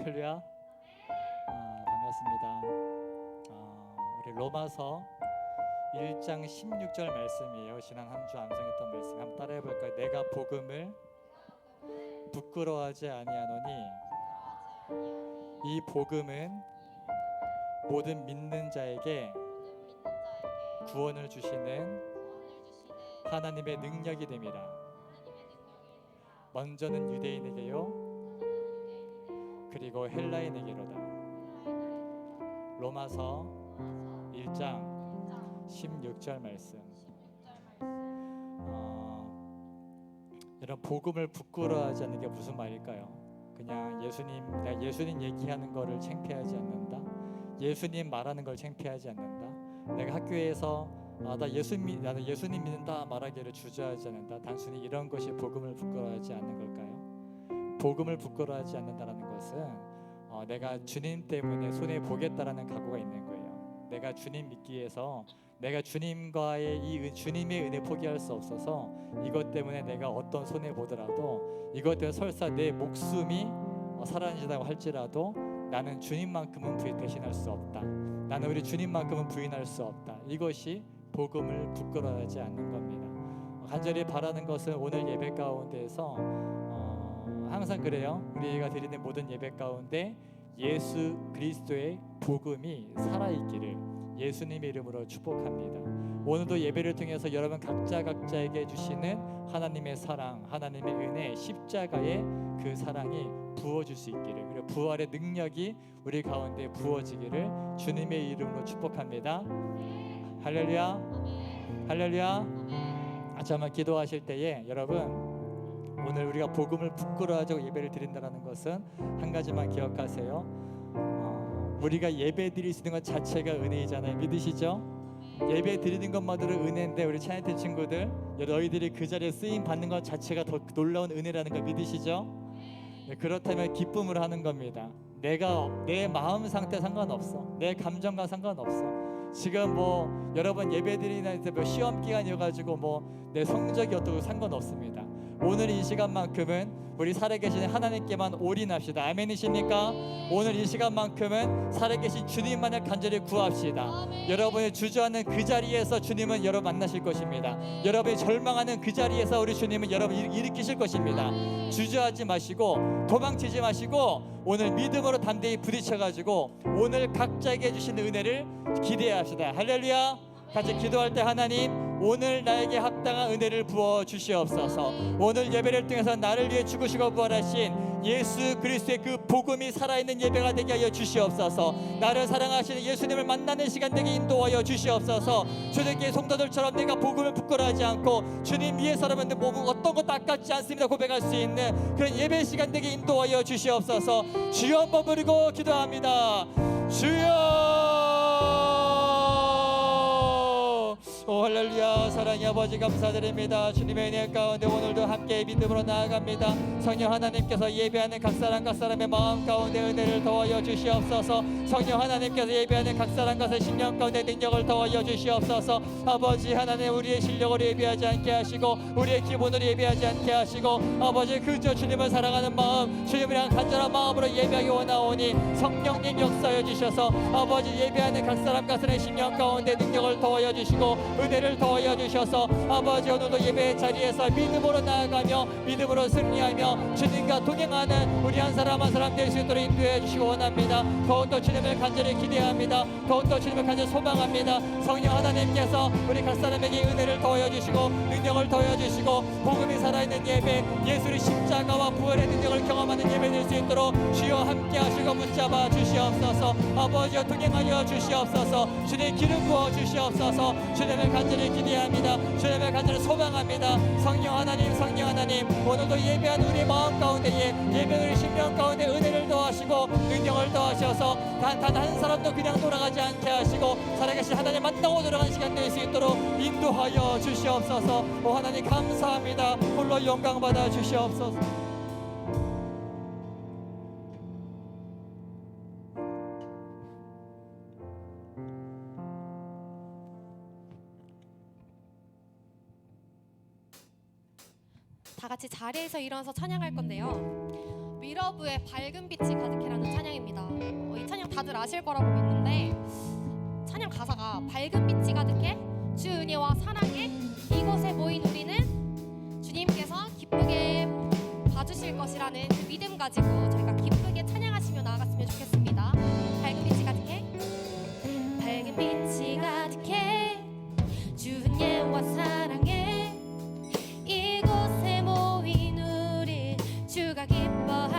할렐루야. 반갑습니다. 우리 로마서 1장 16절 말씀이에요. 지난 한 주 암송했던 말씀 한번 따라해 볼까요? 내가 복음을 부끄러워하지 아니하노니 이 복음은 모든 믿는 자에게 구원을 주시는 하나님의 능력이 됨이라. 먼저는 유대인에게요 그리고 헬라인에게로다. 로마서 1장 16절 말씀. 이런 복음을 부끄러워하지 않는 게 무슨 말일까요? 그냥 내가 예수님 얘기하는 거를 창피하지 않는다. 예수님 말하는 걸 창피하지 않는다. 내가 학교에서 나는 예수님 믿는다 말하기를 주저하지 않는다. 단순히 이런 것이 복음을 부끄러워하지 않는 걸까요? 복음을 부끄러워하지 않는다라는 것은 내가 주님 때문에 손해 보겠다라는 각오가 있는 거예요. 내가 주님 믿기 위해서 내가 주님과의 주님의 은혜 포기할 수 없어서 이것 때문에 내가 어떤 손해 보더라도 이것 때문에 설사 내 목숨이 사라진다고 할지라도 나는 주님만큼은 대신할 수 없다. 나는 우리 주님만큼은 부인할 수 없다. 이것이 복음을 부끄러워하지 않는 겁니다. 간절히 바라는 것은 오늘 예배 가운데에서 항상 그래요. 우리가 드리는 모든 예배 가운데 예수 그리스도의 복음이 살아있기를 예수님의 이름으로 축복합니다. 오늘도 예배를 통해서 여러분 각자에게 주시는 하나님의 사랑, 하나님의 은혜, 십자가의 그 사랑이 부어질 수 있기를, 그리고 부활의 능력이 우리 가운데 부어지기를 주님의 이름으로 축복합니다. 할렐루야, 할렐루야. 정말 기도하실 때에 여러분, 오늘 우리가 복음을 부끄러워하지 예배를 드린다는 것은 한 가지만 기억하세요. 우리가 예배 드릴 수 있는 것 자체가 은혜이잖아요. 믿으시죠? 예배 드리는 것만으로 은혜인데 우리 차이트 친구들, 너희들이 그 자리에 쓰임 받는 것 자체가 더 놀라운 은혜라는 걸 믿으시죠? 네, 그렇다면 기쁨을 하는 겁니다. 내 마음 상태 상관없어. 내 감정과 상관없어. 지금 여러분 예배 드리는 시험 기간이어가지고 내 성적이 어떻고 상관없습니다. 오늘 이 시간만큼은 우리 살아계신 하나님께만 올인합시다. 아멘이십니까? 오늘 이 시간만큼은 살아계신 주님만을 간절히 구합시다. 아멘. 여러분이 주저하는 그 자리에서 주님은 여러분 만나실 것입니다. 여러분이 절망하는 그 자리에서 우리 주님은 여러분 일으키실 것입니다. 아멘. 주저하지 마시고 도망치지 마시고 오늘 믿음으로 담대히 부딪혀가지고 오늘 각자에게 주시는 은혜를 기대합시다. 할렐루야. 같이 기도할 때 하나님, 오늘 나에게 합당한 은혜를 부어 주시옵소서. 오늘 예배를 통해서 나를 위해 죽으시고 부활하신 예수 그리스도의 그 복음이 살아있는 예배가 되게 하여 주시옵소서. 나를 사랑하시는 예수님을 만나는 시간 되게 인도하여 주시옵소서. 주님께 성도들처럼 내가 복음을 부끄러워하지 않고 주님 위해서라면 내 몸은 어떤 것도 아깝지 않습니다 고백할 수 있는 그런 예배 시간 되게 인도하여 주시옵소서. 주여 한번 부르고 기도합니다. 주여. 할렐루야. 사랑의 아버지 감사드립니다. 주님의 은혜 가운데 오늘도 함께 믿음으로 나아갑니다. 성령 하나님께서 예배하는 각 사람의 마음 가운데 은혜를 더하여 주시옵소서. 성령 하나님께서 예배하는 각 사람 것의 심령 가운데 능력을 더하여 주시옵소서. 아버지 하나님, 우리의 실력으로 예배하지 않게 하시고 우리의 기본으로 예배하지 않게 하시고 아버지 그저 주님을 사랑하는 마음, 주님을 향한 간절한 마음으로 예배하기 원하오니 성령님 역사하여 주셔서 아버지 예배하는 각 사람 가슴의 심령 가운데 능력을 더하여 주시고 은혜를 더하여 주셔서 아버지 오늘도 예배 자리에서 믿음으로 나아가며 믿음으로 승리하며 주님과 동행하는 우리 한 사람 한 사람 될 수 있도록 인도해 주시기 원합니다. 더욱더 주님을 간절히 기대합니다. 더욱더 주님을 간절히 소망합니다. 성령 하나님께서 우리 각 사람에게 은혜를 더하여 주시고 능력을 더하여 주시고 복음이 살아있는 예배, 예수의 십자가와 부활의 능력을 경험하는 예배 될 수 있도록 주여 함께 하시고 붙잡아 주시옵소서. 아버지여 동행하여 주시옵소서. 주님 기름 부어 주시옵소서. 주님을 간절히 기대합니다. 주님을 간절히 소망합니다. 성령 하나님, 성령 하나님, 오늘도 예배하는 우리 마음 가운데에 예배하는 우리 심령 가운데 은혜를 더하시고 능력을 더하셔서 단 한 사람도 그냥 돌아가지 않게 하시고 살아계신 하나님 만나고 돌아가는 시간 될 수 있도록 인도하여 주시옵소서. 오 하나님 감사합니다. 홀로 영광 받아 주시옵소서. 다 같이 자리에서 일어나서 찬양할 건데요. 리러브의 밝은 빛이 가득해라는 찬양입니다. 이 찬양 다들 아실 거라고 믿는데 찬양 가사가 밝은 빛이 가득해 주 은혜와 사랑에 이곳에 모인 우리는 주님께서 기쁘게 봐주실 것이라는 그 믿음 가지고 저희가 기쁘게 찬양하시며 나아갔으면 좋겠습니다. 밝은 빛이 가득해 밝은 빛이 가득해 주 은혜와 사랑에 이곳에 모인 우리 주가 기뻐하시네.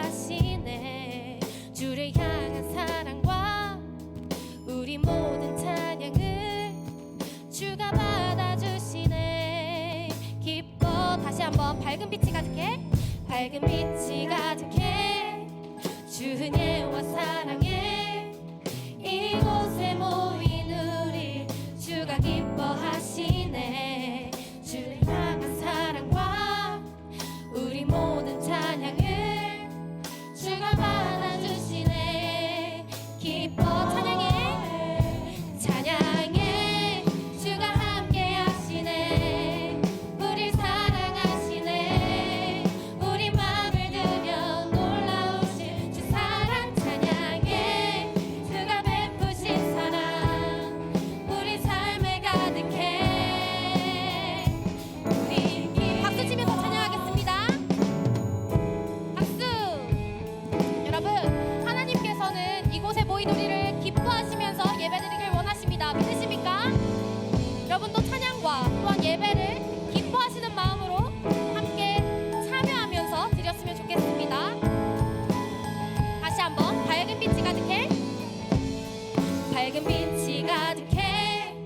주를 향한 사랑과 우리 모든 찬양을 주가 받아주시네. 기뻐. 다시 한번 밝은 빛이 가득해 밝은 빛이 가득해 주 은혜와 사랑에 이곳에 모인 우리 주가 기뻐하시네. 주를 향한 사랑과 우리 모든 찬양을 주가 받아주시네. 기뻐. 찬양해 찬양해 주가 함께 하시네. 우릴 사랑하시네. 우리 맘을 들여 놀라우신 주 사랑 찬양해. 그가 베푸신 사랑 우리 삶에 가득해. 우리 박수 치면서 찬양하겠습니다. 박수. 여러분, 하나님께서는 이곳에 모인 우리를 기뻐하시면서 예배드리길 원하십니다. 믿으십니까? 여러분도 찬양과 또한 예배를 기뻐하시는 마음으로 함께 참여하면서 드렸으면 좋겠습니다. 다시 한번 밝은 빛이 가득해 밝은 빛이 가득해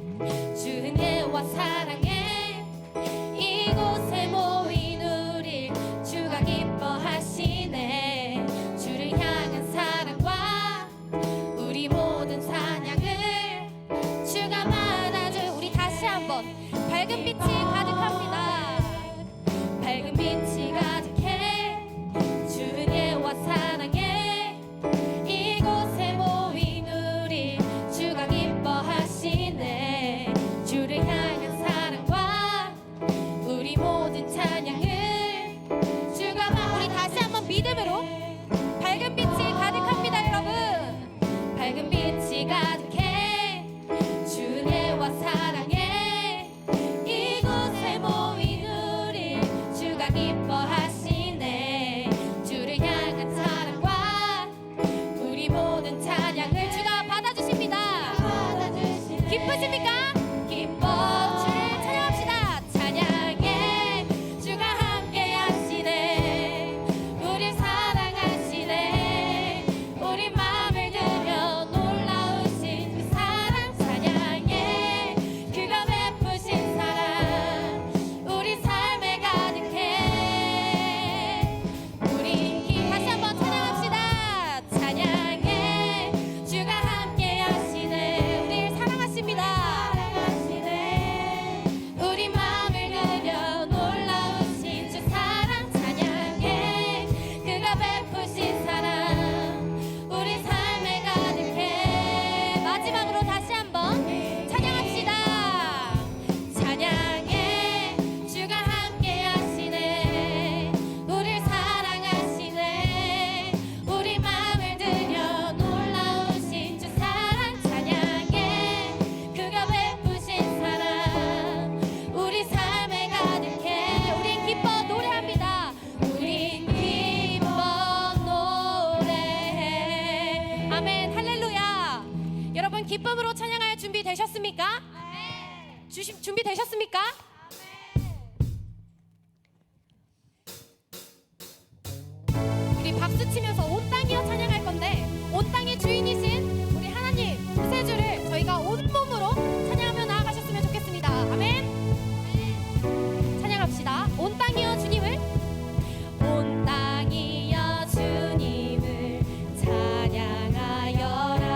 주 은혜와 사랑에 이곳에 모인 우리 주가 기뻐하시네. 주를 향한 사랑과 우리 모든 찬양을 주가 받아줄. 우리 다시 한번 밝은 빛이 가득합니다. 밝은 빛이 가득해 주 은혜와 사랑에 이곳에 모인 우리 주가 기뻐하시네. 주를 향한 사랑과 우리 모든 찬양을 주가 우리 다시 한번 믿음으로 밝은 빛이 가득합니다. 여러분, 밝은 빛이 가득해 주 은혜와 사랑에 이곳에 모인 우리 주가 기뻐하시네. 주를 향한 사랑과 우리 모든 찬양을 주가 받아주십니다. 기쁘십니까? 기뻐. 주를 찬양합시다. 찬양해 주가 함께 하시네. 우리 사랑하시네. 우리 마음을 들여 놀라우신 그 사랑 찬양해. 그가 베푸신 사랑 우리 삶에 가득해. 우리 다시 한번 찬양합시다. 찬양해 주가 함께 하시네. 우리를 사랑하십니다. 우리 마음을 들여 놀라우신 주 사랑 찬양해. 그가 베푸신 사랑 우리 삶에 가득해. 마지막으로 다시 한번 찬양합시다. 찬양해 주가 함께 하시네. 우릴 사랑하시네. 우리 마음을 들여 놀라우신 주 사랑 찬양해. 그가 베푸신 사랑 우리 삶에 가득해. 우린 기뻐 노래합니다. 우린 기뻐 노래해. 아멘. 할렐루야. 여러분, 기쁨으로 찬양할 준비 되셨습니까? 준비 되셨습니까? 우리 박수 치면서 온 땅이여 찬양할 건데, 온 땅의 주인이신 우리 하나님 구세주를 저희가 온 몸으로 찬양하며 나아가셨으면 좋겠습니다. 아멘. 찬양합시다. 온 땅이여 주님을. 온 땅이여 주님을 찬양하여라.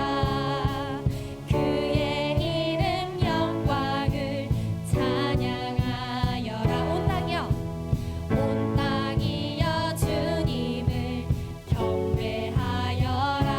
그의 이름 영광을 찬양하여라. 온 땅이여. 온 땅이여 주님을 경배하여라.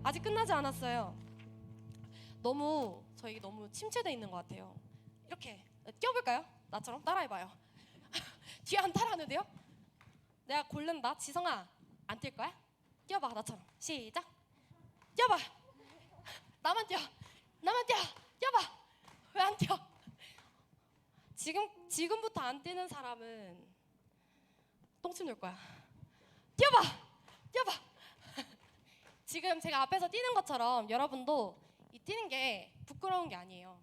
아직 끝나지 않았어요. 저희 너무 침체돼 있는 것 같아요. 이렇게 뛰어볼까요? 나처럼 따라해봐요. 뒤에 안 따라하는데요? 내가 고른다. 지성아, 안 뛸 거야? 뛰어봐, 나처럼. 시작. 뛰어봐. 나만 뛰어. 뛰어봐. 왜 안 뛰어? 지금부터 안 뛰는 사람은 똥침 놓을 거야. 뛰어봐. 지금 제가 앞에서 뛰는 것처럼 여러분도 이 뛰는 게 부끄러운 게 아니에요.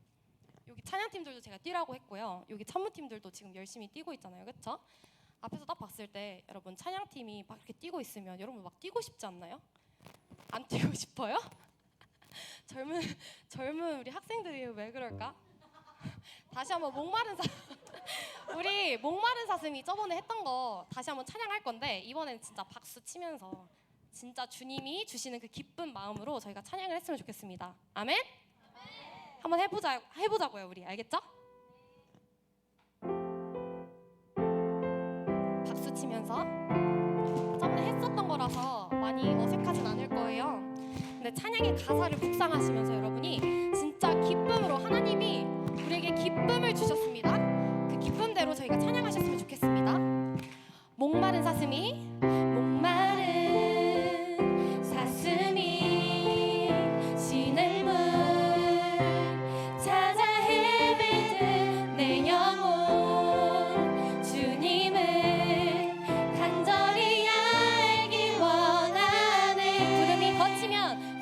여기 찬양팀들도 제가 뛰라고 했고요. 여기 찬무팀들도 지금 열심히 뛰고 있잖아요. 그렇죠? 앞에서 딱 봤을 때 여러분 찬양팀이 막 이렇게 뛰고 있으면 여러분 막 뛰고 싶지 않나요? 안 뛰고 싶어요? 젊은 우리 학생들이 왜 그럴까? 다시 한번 우리 목마른 사슴이 저번에 했던 거 다시 한번 찬양할 건데 이번엔 진짜 박수 치면서 진짜 주님이 주시는 그 기쁜 마음으로 저희가 찬양을 했으면 좋겠습니다. 아멘? 한번 해보자고요, 우리. 알겠죠? 박수 치면서. 저번에 했었던 거라서 많이 어색하진 않을 거예요. 근데 찬양의 가사를 묵상하시면서 여러분이 진짜 기쁨으로 하나님이 우리에게 기쁨을 주셨습니다. 그 기쁨대로 저희가 찬양하셨으면 좋겠습니다. 목마른 사슴이 시냇 물 찾아 헤매는 내 영혼 주님을 간절히 알기 원하네.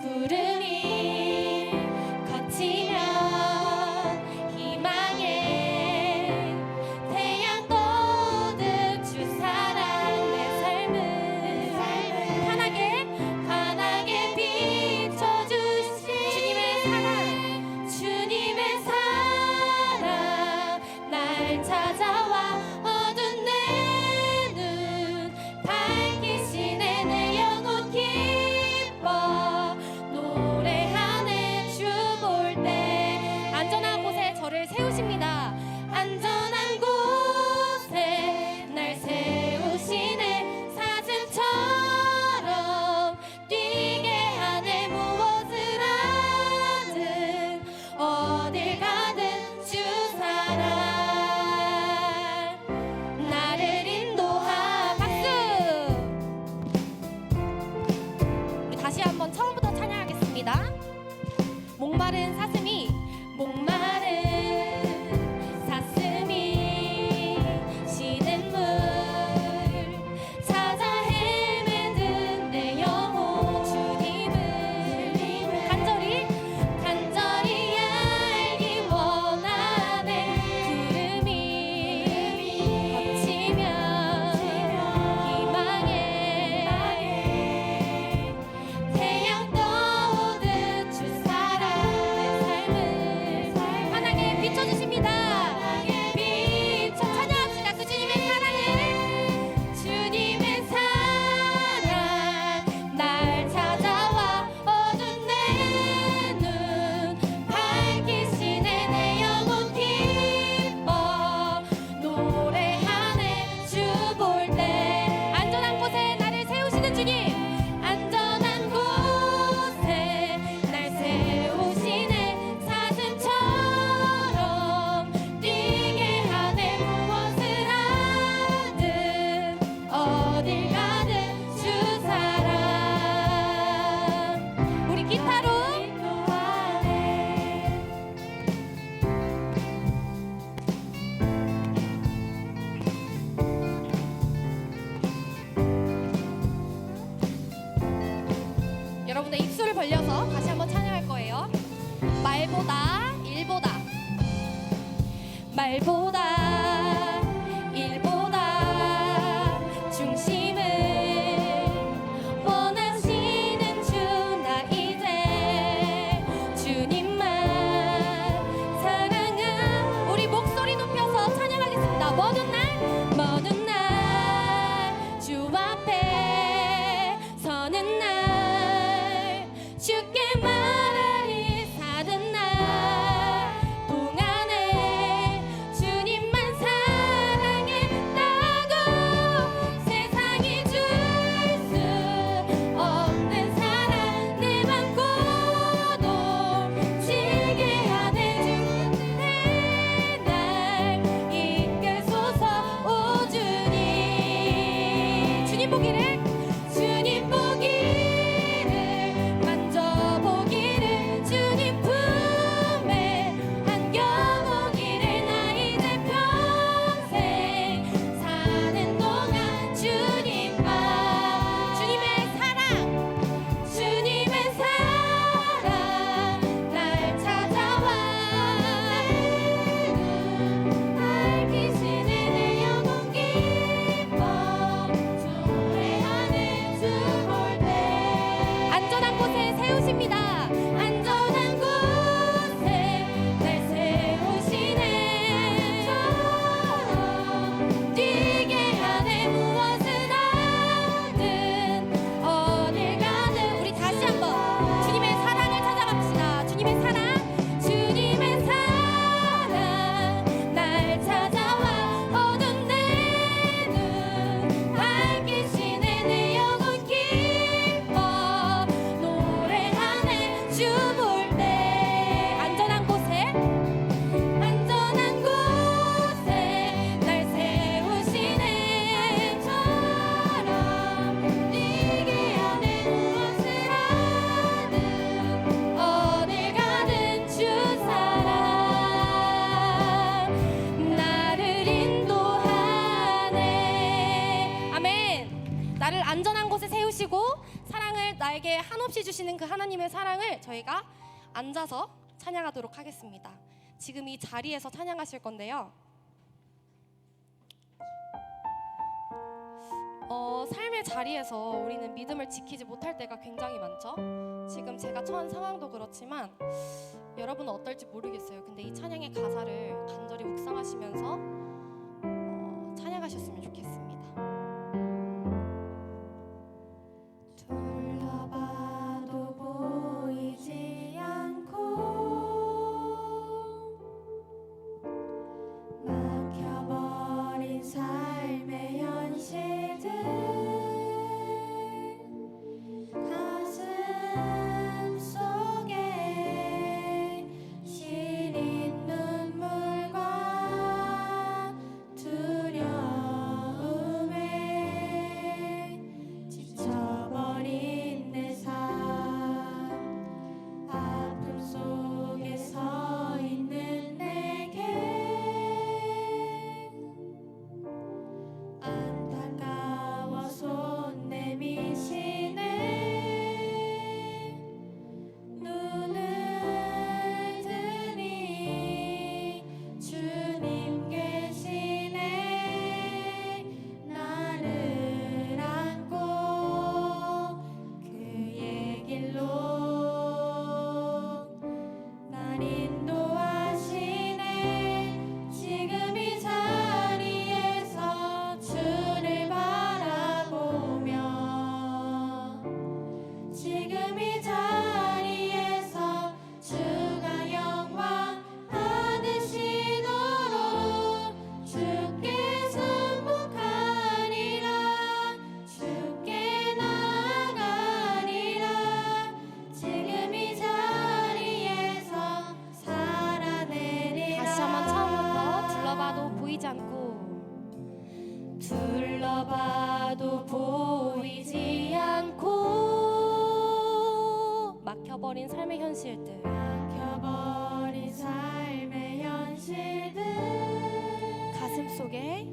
구름이 거치면 희망의 태양 떠오른 주 사랑 내 삶을 환하게 비춰주신 주님의 사랑 날 찾아와 어두운 내 눈 밝히시네. 내 영혼 기뻐 노래하네. 주 볼 때 안전한 곳에 저를 세우십니다. 안전한 곳에 날 세우시네. 사슴처럼 뛰게 하네. 무엇을 하든 어딜 가든 주 사랑 나를 인도하. 박수. 우리 다시 한번 처음부터 찬양하겠습니다. 목마른 사슴이 시냇 물 찾아 헤매는 내 영혼 주님을 간절히 알기 원하네. 구름이 거치면 희망의 태양 떠오른 주 사랑 내 한없이 주시는 그 하나님의 사랑을 저희가 앉아서 찬양하도록 하겠습니다. 지금 이 자리에서 찬양하실 건데요. 삶의 자리에서 우리는 믿음을 지키지 못할 때가 굉장히 많죠. 지금 제가 처한 상황도 그렇지만 여러분은 어떨지 모르겠어요. 근데 이 찬양의 가사를 간절히 묵상하시면서 찬양하셨으면 좋겠습니다. 둘러봐도 보이지 않고 막혀버린 삶의 현실들 가슴 속에 시린 눈물과 두려움에 지쳐버린 내 삶 아픔 속에 서 있는 내게 안타까워 손 내미시네 눈을 드니 주님 계시네 나를 안고 그의 길로 날 인도하시네 지금 이 자리에서 주를 바라보며 지금 이 자리에서 주가 영광 받으시도록 주께 순복하리라 주께 나아가리라 지금 이 자리에서 살아내리라 다시 한번 처음부터 둘러봐도 보이지 않고 둘러봐도 보이지 않고 막혀버린 삶의 현실들 막혀버린 삶의 현실들 가슴 속에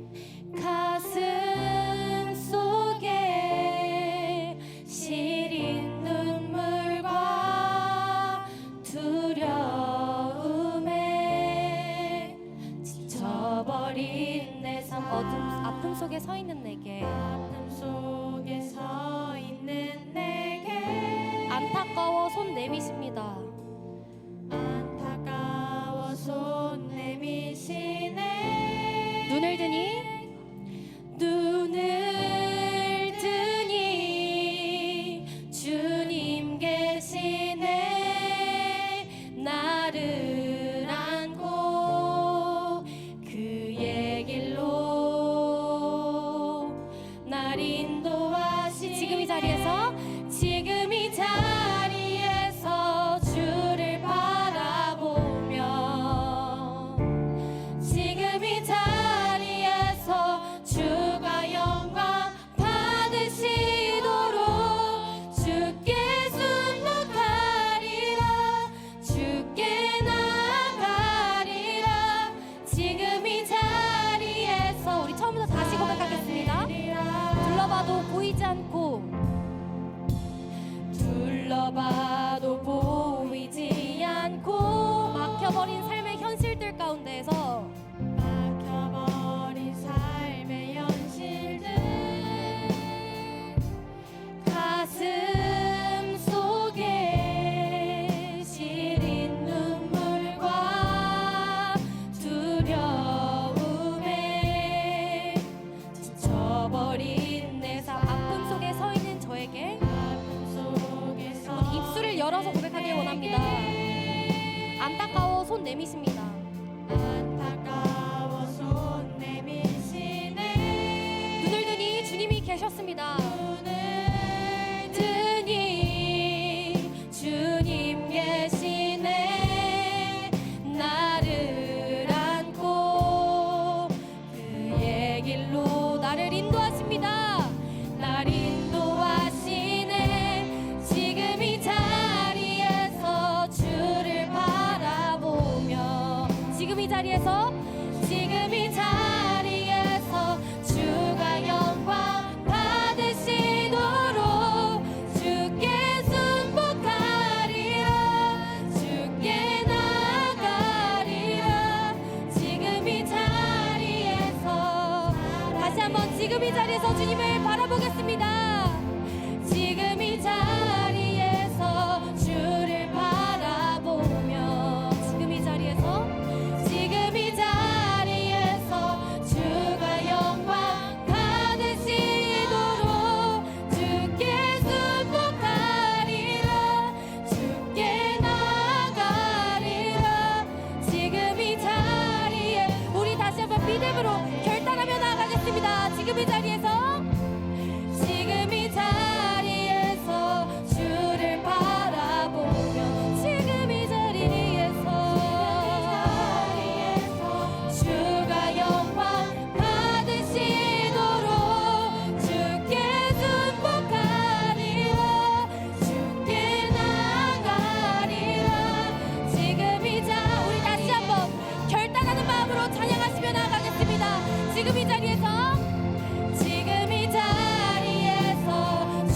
시린 눈물과 두려움에 지쳐버린 내 삶 아픔 속에 서 있는 내게 아픔 속에 서 있는 내게 안타까워 손 내미십니다. 안타까워 손 내미시네 눈을 드니 주님 계시네 나를 안고 그의 길로 날 인도하시 지금 이 자리에서 주를 바라보며 지금 이 자리에서 주가 영광 받으시도록 주께 순복하리라 주께 나아가리라 지금 이 자리에서 우리 처음부터 다시 고백하겠습니다. 둘러봐도 보이지 않고 둘러봐도 보이지 않고 막혀버린 삶의 현실들 가운데에서 막혀버린 삶의 현실들 가슴 속에 시린 눈물과 두려움에 지쳐버린 내 삶 아픔 속에 서 있는 저에게 입술을 열어서 고백하길 원합니다. 안타까워 손 내미십니다. 안타까워 손 내미시네 눈을 드니 주님이 계셨습니다. 눈을 드니 주님 계시네 나를 안고 그의 길로 나를 인도하십니다. 날 인도하시네 지금 이 자리에서 주를 바라보며 지금 이 자리에서 주가 영광 받으시도록 주께 주님을 바라보겠습니다. 지금 이 자리에서 주를 바라보며 지금 이 자리에서 주가 영광 받으시도록 주께 순복하리라 주께 나아가리라 지금 이 자리에 우리 다시 한번 믿음으로 결단하며 나아가겠습니다. 지금 이 자리에서 주를 바라보며 지금 이 자리에서 주가 영광 받으시도록 주께 순복하리라 주께 나아가리라 지금 이 자 우리 다시 한번 결단하는 마음으로 찬양하시며 나아가겠습니다. 지금 이 자리에서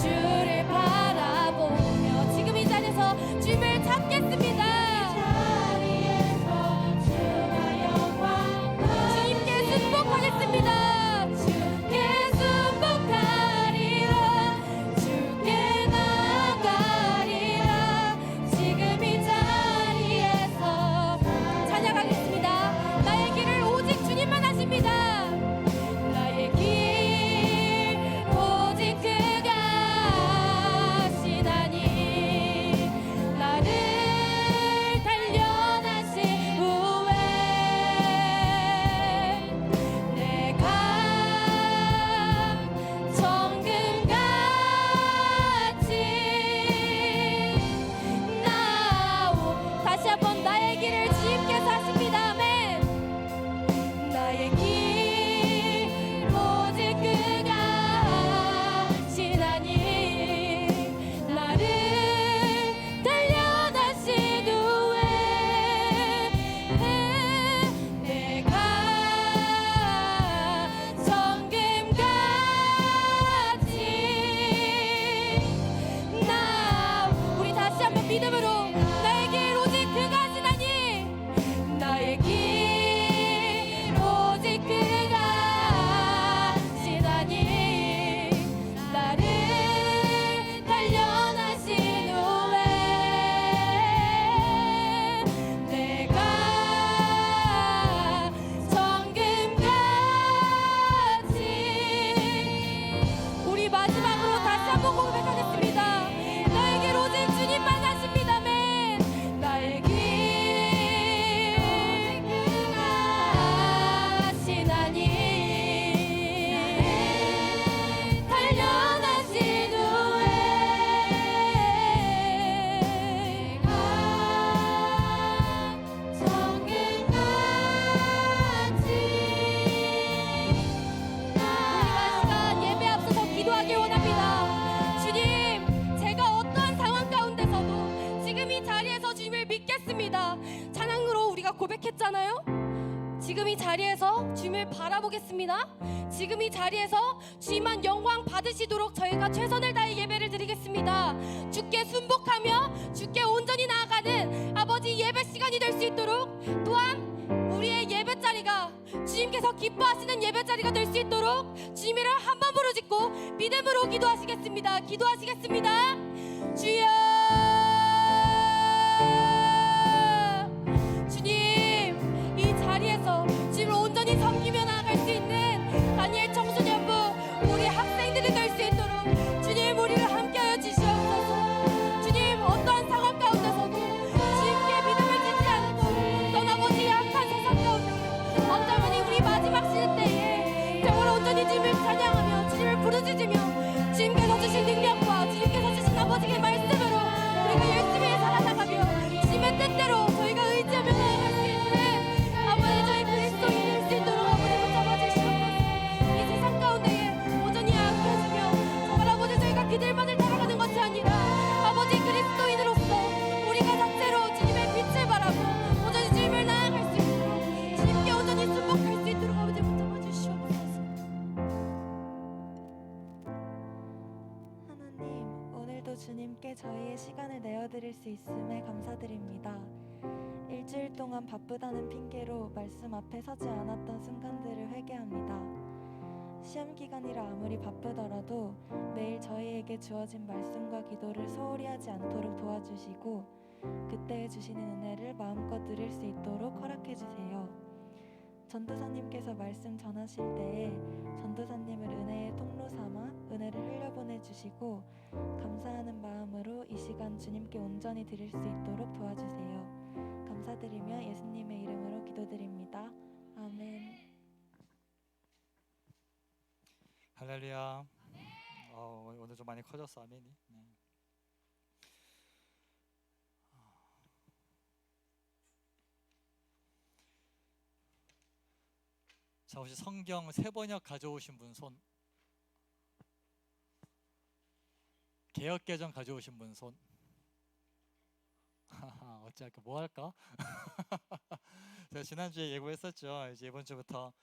주를 바라보며 지금 이 자리에서 주님을 찾겠습니다. 주님께 순복하겠습니다. 주께 순복하리라 주께 나아가리라 지금 이 자리에서 찬양하겠습니다. 나의 길을 오직 주님만 하십니다. 나의 길 오직 그가 하시나니 나를 단련하신 후에 내가 정금같이 나오 다시 한번 나의 길을 주님께서 하십니다. 아멘. 나의 길 오직 그가 하시나니 나를 단련하신 후에 내가 정금같이 나오 우리 다시 한번 믿음으로 나의 길 오직 그가 하시나니 나의 길 오직 그가 하시나니 나를 단련하신 후에 내가 정금같이 우리 마지막으로 다시 한번 고백하겠습니다. 나의 길 오직 주님만 하십니다. 아멘. 나의 길 그가 하시나니 단련하신 후에 내가 정금같이 우리가 예배 앞서서 기도하길 원합니다. 주님, 제가 어떠한 상황 가운데서도 지금 이 자리에서 주님을 믿겠습니다. 찬양으로 우리가 고백했잖아요. 지금 이 자리에서 주님을 바라보겠습니다. 지금 이 자리에서 주님만 영광 받으시도록 저희가 최선을 다해 예배를 드리겠습니다. 주께 순복하며 주께 온전히 나아가는 아버지 예배 시간이 될 수 있도록 또한 우리의 예배 자리가 주님께서 기뻐하시는 예배 자리가 될 수 있도록 주님을 한 번 부르짖고 믿음으로 기도하시겠습니다. 기도하시겠습니다. 주여 주님 이 자리에서 주님을 온전히 섬기며 나아갈 수 있는 다니엘 청소년부 우리 학생들이 될 수 있도록 주님 우리를 함께하여 주시옵소서. 주님 어떠한 상황 가운데서도 주님께 믿음을 짓지 않고 떠나보지 약한 세상 가운데 어쩌면 우리 마지막 시즌 때에 정말 온전히 주님을 찬양하며 주님을 부르짖으며 주님께서 주신 능력과 주님께서 주신 아버지의 말씀으로 우리가 열심히 살아나가며 주님의 뜻대로 저희가 의지하며 나아갈 수 있는 아버지 저희 그리스도인이 될 수 있도록 아버지 붙잡아 주시옵소서. 이 세상 가운데에 오전히 약해지며 정말 아버지 저희가 그들만을 따라가는 것이 아니라 아버지 그리스도인으로서 우리가 자체로 주님의 빛을 바라고 오전히 주님을 나아갈 수 있도록 주님께 오전히 순복할 수 있도록 아버지 붙잡아 주시옵소서. 하나님, 오늘도 주님께 저희의 시간을 내어드릴 수 있음에 감사드립니다. 일주일 동안 바쁘다는 핑계로 말씀 앞에 서지 않았던 순간들을 회개합니다. 시험 기간이라 아무리 바쁘더라도 매일 저희에게 주어진 말씀과 기도를 소홀히 하지 않도록 도와주시고 그때 주시는 은혜를 마음껏 누릴 수 있도록 허락해 주세요. 전도사님께서 말씀 전하실 때에 전도사님을 은혜의 통로 삼아 은혜를 흘려보내 주시고 감사하는 마음으로 이 시간 주님께 온전히 드릴 수 있도록 도와주세요. 감사드리며 예수님의 이름으로 기도드립니다. 아멘. 할렐루야. 오늘 좀 많이 커졌어. 아멘이. 네. 자, 혹시 성경 세번역 가져오신 분 손. 개역개정 가져오신 분 손. 어찌할까? 뭐 할까? 제가 지난주에 예고했었죠. 이제 이번 주부터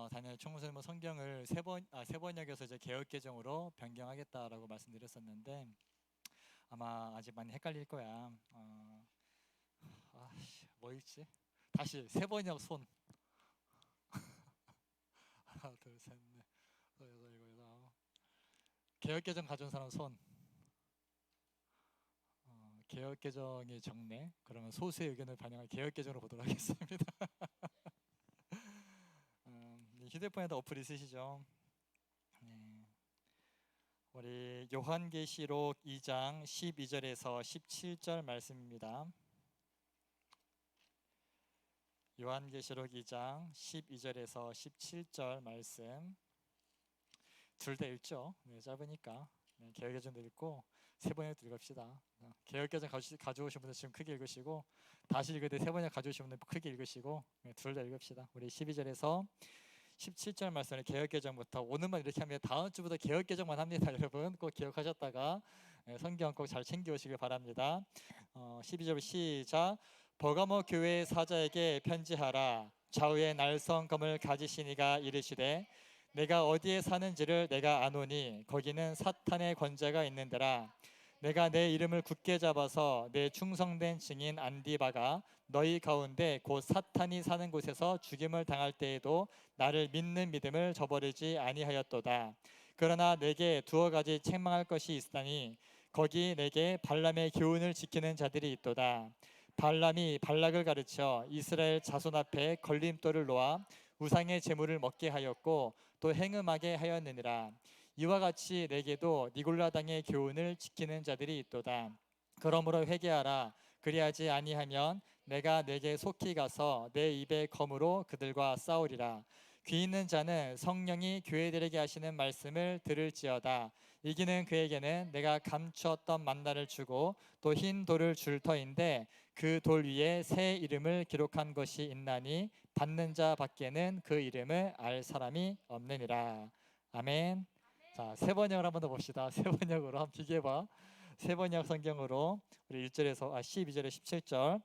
다니엘 총무설문 성경을 세번역에서 이제 개역개정으로 변경하겠다라고 말씀드렸었는데 아마 아직 많이 헷갈릴 거야. 뭐 있지? 다시 세번역 손. 하나, 둘, 셋, 넷, 여섯, 일곱, 여덟, 아홉. 개역개정 가져온 사람 손. 개역개정이 적네. 그러면 소수의 의견을 반영한 개역개정으로 보도록 하겠습니다. 휴대폰에도 어플 있으시죠? 네. 우리 요한계시록 2장 12절에서 17절 말씀입니다. 요한계시록 2장 12절에서 17절 말씀 둘 다 읽죠. 네, 짧으니까 개역개정도 읽고 세번역도 읽읍시다. 개역개정 가져오신 분들 지금 크게 읽으시고 다시 읽을 때 세번역 가져오신 분들 크게 읽으시고 둘 다 읽읍시다. 우리 12절에서 17절 말씀을 개역개정부터 오늘만 이렇게 하면 다음 주부터 개역개정만 합니다. 여러분 꼭 기억하셨다가 성경 꼭 잘 챙겨오시길 바랍니다. 12절 시작. 버가모 교회의 사자에게 편지하라. 좌우에 날선 검을 가지신 이가 이르시되 내가 어디에 사는지를 내가 아노니 거기는 사탄의 권세가 있는데라. 내가 내 이름을 굳게 잡아서 내 충성된 증인 안디바가 너희 가운데 곧 사탄이 사는 곳에서 죽임을 당할 때에도 나를 믿는 믿음을 저버리지 아니하였도다. 그러나 내게 두어 가지 책망할 것이 있으니 거기 내게 발람의 교훈을 지키는 자들이 있도다. 발람이 발락을 가르쳐 이스라엘 자손 앞에 걸림돌을 놓아 우상의 제물을 먹게 하였고 또 행음하게 하였느니라. 이와 같이 내게도 니골라 당의 교훈을 지키는 자들이 있도다. 그러므로 회개하라. 그리하지 아니하면 내가 내게 속히 가서 내 입의 검으로 그들과 싸우리라. 귀 있는 자는 성령이 교회들에게 하시는 말씀을 들을지어다. 이기는 그에게는 내가 감추었던 만나를 주고 또 흰 돌을 줄 터인데 그 돌 위에 새 이름을 기록한 것이 있나니 받는 자 밖에는 그 이름을 알 사람이 없느니라. 아멘. 자, 세번역을 한 번 더 봅시다. 세번역으로 한번 비교해봐. 세번역 성경으로 우리 1절에서 12절에 17절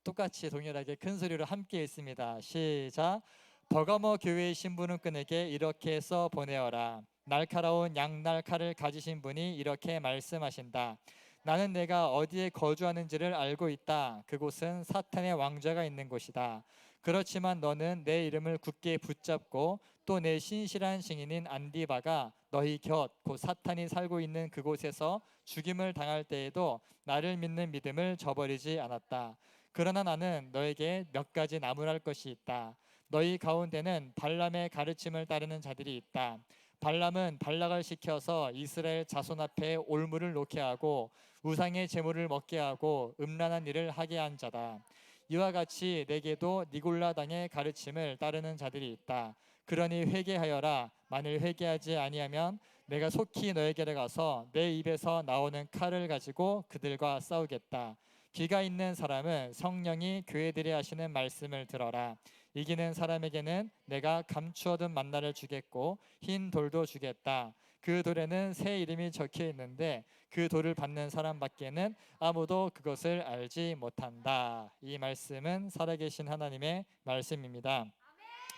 똑같이 동일하게 큰 소리로 함께 읽습니다. 시작. 버가모 교회의 신부님께 이렇게 써 보내어라. 날카로운 양날 칼을 가지신 분이 이렇게 말씀하신다. 나는 내가 어디에 거주하는지를 알고 있다. 그곳은 사탄의 왕좌가 있는 곳이다. 그렇지만 너는 내 이름을 굳게 붙잡고 또 내 신실한 증인인 안디바가 너희 곁 곧 사탄이 살고 있는 그곳에서 죽임을 당할 때에도 나를 믿는 믿음을 저버리지 않았다. 그러나 나는 너에게 몇 가지 나무랄 것이 있다. 너희 가운데는 발람의 가르침을 따르는 자들이 있다. 발람은 발락을 시켜서 이스라엘 자손 앞에 올무를 놓게 하고 우상의 제물을 먹게 하고 음란한 일을 하게 한 자다. 이와 같이 내게도 니골라 당의 가르침을 따르는 자들이 있다. 그러니 회개하여라. 만일 회개하지 아니하면 내가 속히 너에게로 가서 내 입에서 나오는 칼을 가지고 그들과 싸우겠다. 귀가 있는 사람은 성령이 교회들이 하시는 말씀을 들어라. 이기는 사람에게는 내가 감추어둔 만나를 주겠고 흰 돌도 주겠다. 그 돌에는 새 이름이 적혀 있는데 그 돌을 받는 사람밖에는 아무도 그것을 알지 못한다. 이 말씀은 살아계신 하나님의 말씀입니다.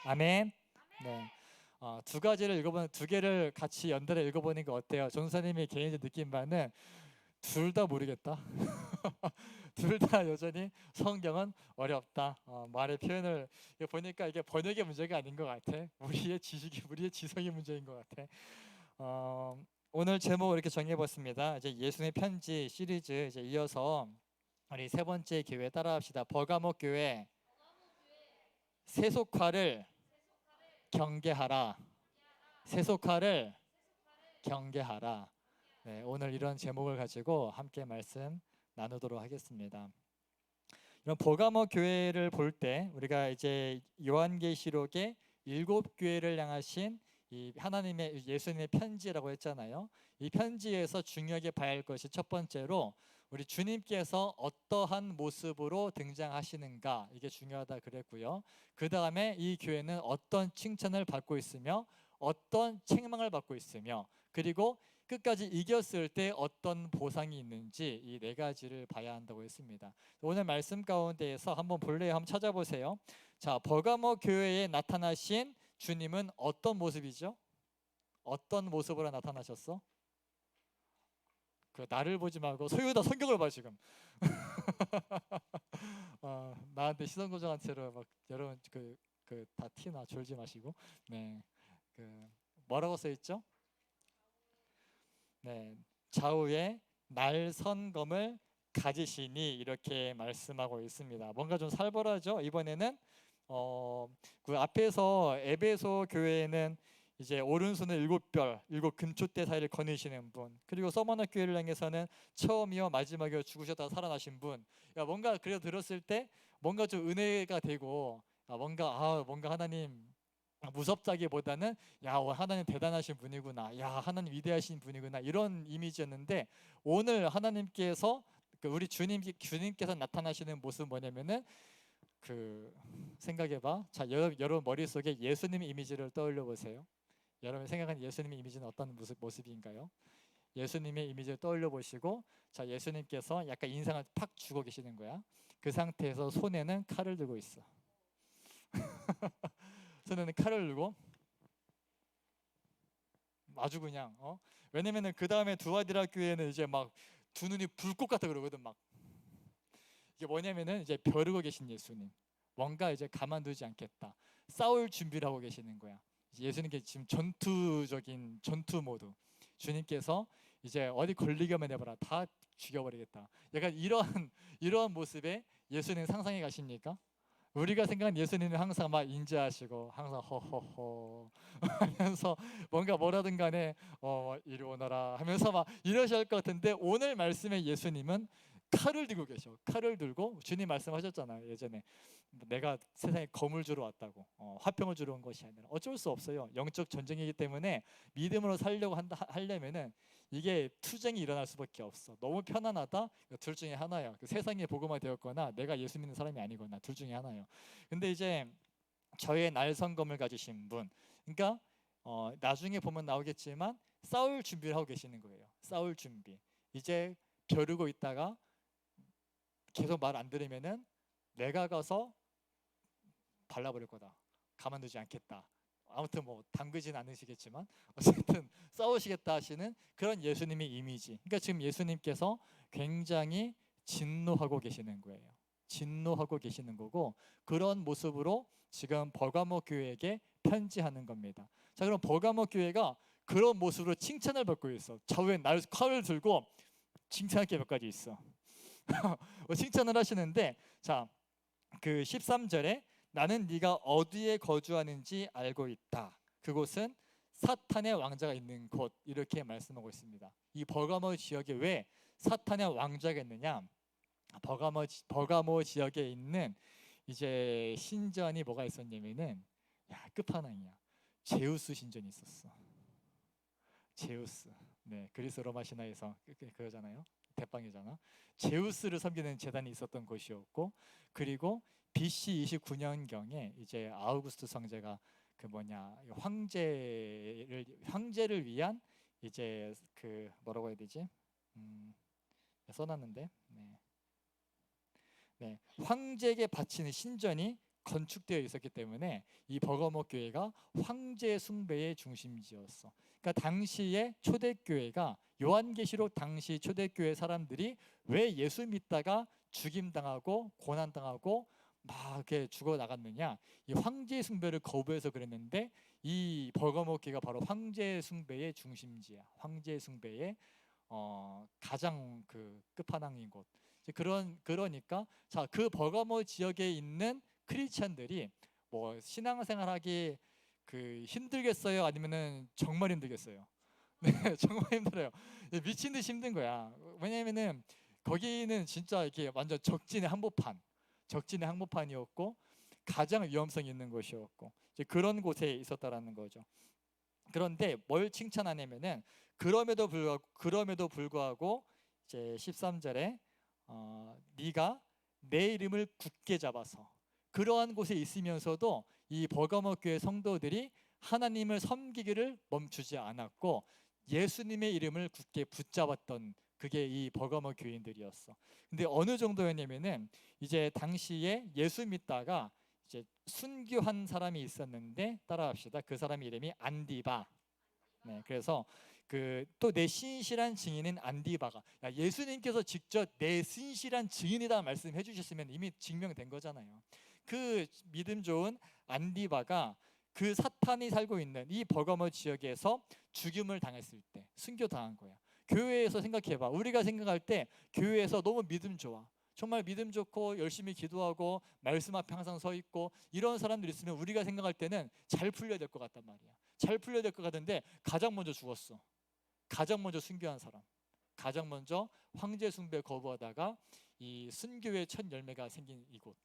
아멘. 네. 두 개를 같이 연달아 읽어보는 거 어때요? 전사님의 개인적 느낌 바는 둘 다 모르겠다. 둘 다 여전히 성경은 어렵다. 말의 표현을 이거 보니까 이게 번역의 문제가 아닌 것 같아. 우리의 지식이, 우리의 지성의 문제인 것 같아. 오늘 제목을 이렇게 정해봤습니다. 이제 예수님의 편지 시리즈 이제 이어서 우리 세 번째 교회 따라합시다. 버가모 교회 세속화를 경계하라. 세속화를 경계하라. 네, 오늘 이런 제목을 가지고 함께 말씀 나누도록 하겠습니다. 이런 버가모 교회를 볼 때 우리가 이제 요한계시록의 7교회를 향하신 이 하나님의 예수님의 편지라고 했잖아요. 이 편지에서 중요하게 봐야 할 것이 첫 번째로 우리 주님께서 어떠한 모습으로 등장하시는가, 이게 중요하다 그랬고요. 그 다음에 이 교회는 어떤 칭찬을 받고 있으며 어떤 책망을 받고 있으며, 그리고 끝까지 이겼을 때 어떤 보상이 있는지, 이 네 가지를 봐야 한다고 했습니다. 오늘 말씀 가운데에서 한번 볼래요? 한번 찾아보세요. 자, 버가모 교회에 나타나신 주님은 어떤 모습이죠? 어떤 모습으로 나타나셨어? 그 나를 보지 말고 소유다 성경을 봐 지금. 나한테 시선 고정한 채로 막 여러분 그 다 티나 졸지 마시고. 네, 그 뭐라고 써 있죠? 네, 좌우에 날선검을 가지시니 이렇게 말씀하고 있습니다. 뭔가 좀 살벌하죠? 이번에는 그 앞에서 에베소 교회에는 이제 오른손에 7별, 7금초대 사이를 거느시는 분, 그리고 서머너 교회를 향해서는 처음이요 마지막이요 죽으셨다가 살아나신 분. 야, 뭔가 그래서 들었을 때 뭔가 좀 은혜가 되고, 뭔가 하나님 무섭다기보다는 야, 하나님 대단하신 분이구나, 야, 하나님 위대하신 분이구나, 이런 이미지였는데, 오늘 하나님께서 우리 주님께서 나타나시는 모습은 뭐냐면은 생각해봐. 자, 여러분 머릿속에 예수님 이미지를 떠올려 보세요. 여러분 생각하는 예수님의 이미지는 어떤 모습인가요? 예수님의 이미지를 떠올려 보시고, 자, 예수님께서 약간 인상을 팍 주고 계시는 거야. 그 상태에서 손에는 칼을 들고 있어. 손에는 칼을 들고 아주 그냥 왜냐면은 그 다음에 두아디라 교회는 이제 막 두 눈이 불꽃 같아 그러거든. 막 이게 뭐냐면은 이제 벼르고 계신 예수님, 뭔가 이제 가만두지 않겠다, 싸울 준비를 하고 계시는 거야. 예수님께 지금 전투적인 전투 모드. 주님께서 이제 어디 걸리게만 해봐라, 다 죽여버리겠다. 약간 이러한 모습에 예수님 상상해 가십니까? 우리가 생각하는 예수님은 항상 막 인자하시고 항상 허허허 하면서 뭔가 뭐라든 간에 이리 오너라 하면서 막 이러셔야 할 것 같은데, 오늘 말씀의 예수님은 칼을 들고 계셔. 칼을 들고 주님 말씀하셨잖아요. 예전에 내가 세상에 검을 주러 왔다고, 화평을 주러 온 것이 아니라. 어쩔 수 없어요. 영적 전쟁이기 때문에 믿음으로 살려고 하려면은 이게 투쟁이 일어날 수밖에 없어. 너무 편안하다, 둘 중에 하나야. 세상에 복음화 되었거나 내가 예수 믿는 사람이 아니거나, 둘 중에 하나예요. 근데 이제 저의 날성검을 가지신 분, 그러니까 나중에 보면 나오겠지만 싸울 준비를 하고 계시는 거예요. 싸울 준비. 이제 벼르고 있다가 계속 말 안 들으면은 내가 가서 발라버릴 거다, 가만두지 않겠다. 아무튼 뭐 담그지는 않으시겠지만 어쨌든 싸우시겠다 하시는 그런 예수님의 이미지. 그러니까 지금 예수님께서 굉장히 진노하고 계시는 거예요. 진노하고 계시는 거고, 그런 모습으로 지금 버가모 교회에게 편지하는 겁니다. 자, 그럼 버가모 교회가 그런 모습으로 칭찬을 받고 있어. 좌우에 칼을 들고 칭찬할 게 몇 가지 있어. 칭찬을 하시는데, 자, 그 13절에 나는 네가 어디에 거주하는지 알고 있다. 그곳은 사탄의 왕자가 있는 곳, 이렇게 말씀하고 있습니다. 이 버가모 지역에 왜 사탄의 왕자가 있느냐? 버가모 지역에 있는 이제 신전이 뭐가 있었냐면은, 야, 끝판왕이야. 제우스 신전이 있었어. 제우스. 네, 그리스 로마 신화에서 그거잖아요. 대빵이잖아. 제우스를 섬기는 제단이 있었던 곳이었고, 그리고 BC 29년경에 이제 아우구스투 성제가 황제를 위한 이제 뭐라고 해야 되지? 써놨는데, 네, 황제에게 바치는 신전이 건축되어 있었기 때문에 이 버거모 교회가 황제 숭배의 중심지였어. 그러니까 당시에 초대교회가 요한계시록 당시 초대교회 사람들이 왜 예수 믿다가 죽임당하고 고난당하고 막 이렇게 죽어 나갔느냐, 이 황제 숭배를 거부해서 그랬는데 이 버거모 교회가 바로 황제 숭배의 중심지야. 황제 숭배의 가장 그 끝판왕인 곳. 이제 그러니까 자, 그 버거모 지역에 있는 크리스천들이 뭐 신앙생활하기 그 힘들겠어요? 아니면은 정말 힘들겠어요? 네, 정말 힘들어요. 미친 듯이 힘든 거야. 왜냐면은 거기는 진짜 이렇게 완전 적진의 한복판이었고 가장 위험성이 있는 곳이었고 이제 그런 곳에 있었다라는 거죠. 그런데 뭘 칭찬하냐면은 그럼에도 불구하고 이제 13절에 네가 내 이름을 굳게 잡아서, 그러한 곳에 있으면서도 이 버가모 교회 성도들이 하나님을 섬기기를 멈추지 않았고 예수님의 이름을 굳게 붙잡았던 그게 이 버가모 교인들이었어. 근데 어느 정도였냐면은 이제 당시에 예수 믿다가 이제 순교한 사람이 있었는데, 따라합시다. 그 사람 이름이 안디바. 네, 그래서 그 또 내 신실한 증인인 안디바가, 야, 예수님께서 직접 내 신실한 증인이다 말씀해 주셨으면 이미 증명된 거잖아요. 그 믿음 좋은 안디바가 그 사탄이 살고 있는 이 버가모 지역에서 죽임을 당했을 때 순교당한 거야. 교회에서 생각해봐. 우리가 생각할 때 교회에서 너무 믿음 좋아, 정말 믿음 좋고 열심히 기도하고 말씀 앞에 항상 서 있고 이런 사람들 있으면 우리가 생각할 때는 잘 풀려야 될 것 같단 말이야. 잘 풀려야 될 것 같은데 가장 먼저 죽었어. 가장 먼저 순교한 사람, 가장 먼저 황제 숭배 거부하다가 이 순교의 첫 열매가 생긴 이곳,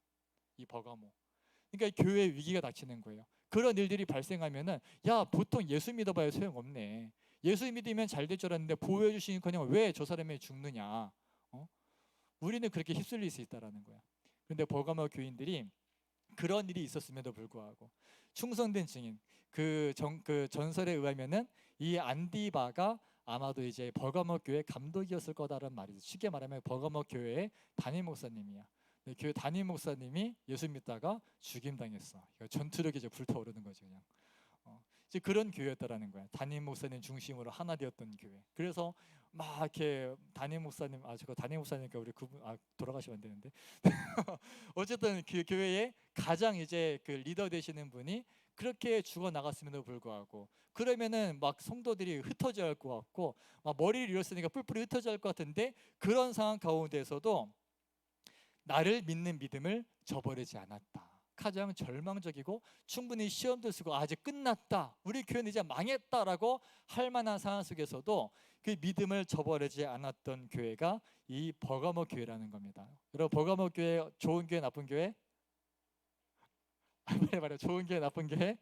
이 버가모. 그러니까 교회 위기가 닥치는 거예요. 그런 일들이 발생하면은 야, 보통 예수 믿어봐야 소용없네. 예수 믿으면 잘 될 줄 알았는데 보호해 주시니커녕 왜 저 사람이 죽느냐. 우리는 그렇게 휩쓸릴 수 있다라는 거야. 그런데 버가모 교인들이 그런 일이 있었음에도 불구하고 충성된 증인, 그 전설에 의하면은 이 안디바가 아마도 이제 버가모 교회 감독이었을 거다라는 말이죠. 쉽게 말하면 버가모 교회의 담임 목사님이야. 교회 담임 목사님이 예수 믿다가 죽임당했어. 전투력이 이제 불타오르는 거죠, 그냥. 이제 그런 교회였다라는 거야. 담임 목사님 중심으로 하나 되었던 교회. 그래서 막 이렇게 담임 목사님, 제가 담임 목사니까 우리 그분 돌아가시면 안 되는데 어쨌든 그 교회의 가장 이제 그 리더 되시는 분이 그렇게 죽어 나갔음에도 불구하고, 그러면은 막 성도들이 흩어져야 할 것 같고 막 머리를 잃었으니까 뿔뿔이 흩어져야 할 것 같은데, 그런 상황 가운데서도 나를 믿는 믿음을 저버리지 않았다. 가장 절망적이고 충분히 시험도 쓰고 이제 끝났다, 우리 교회는 이제 망했다라고 할 만한 상황 속에서도 그 믿음을 저버리지 않았던 교회가 이 버가모 교회라는 겁니다. 여러분, 버가모 교회 좋은 교회 나쁜 교회? 빨리 말해. 좋은 교회 나쁜 교회?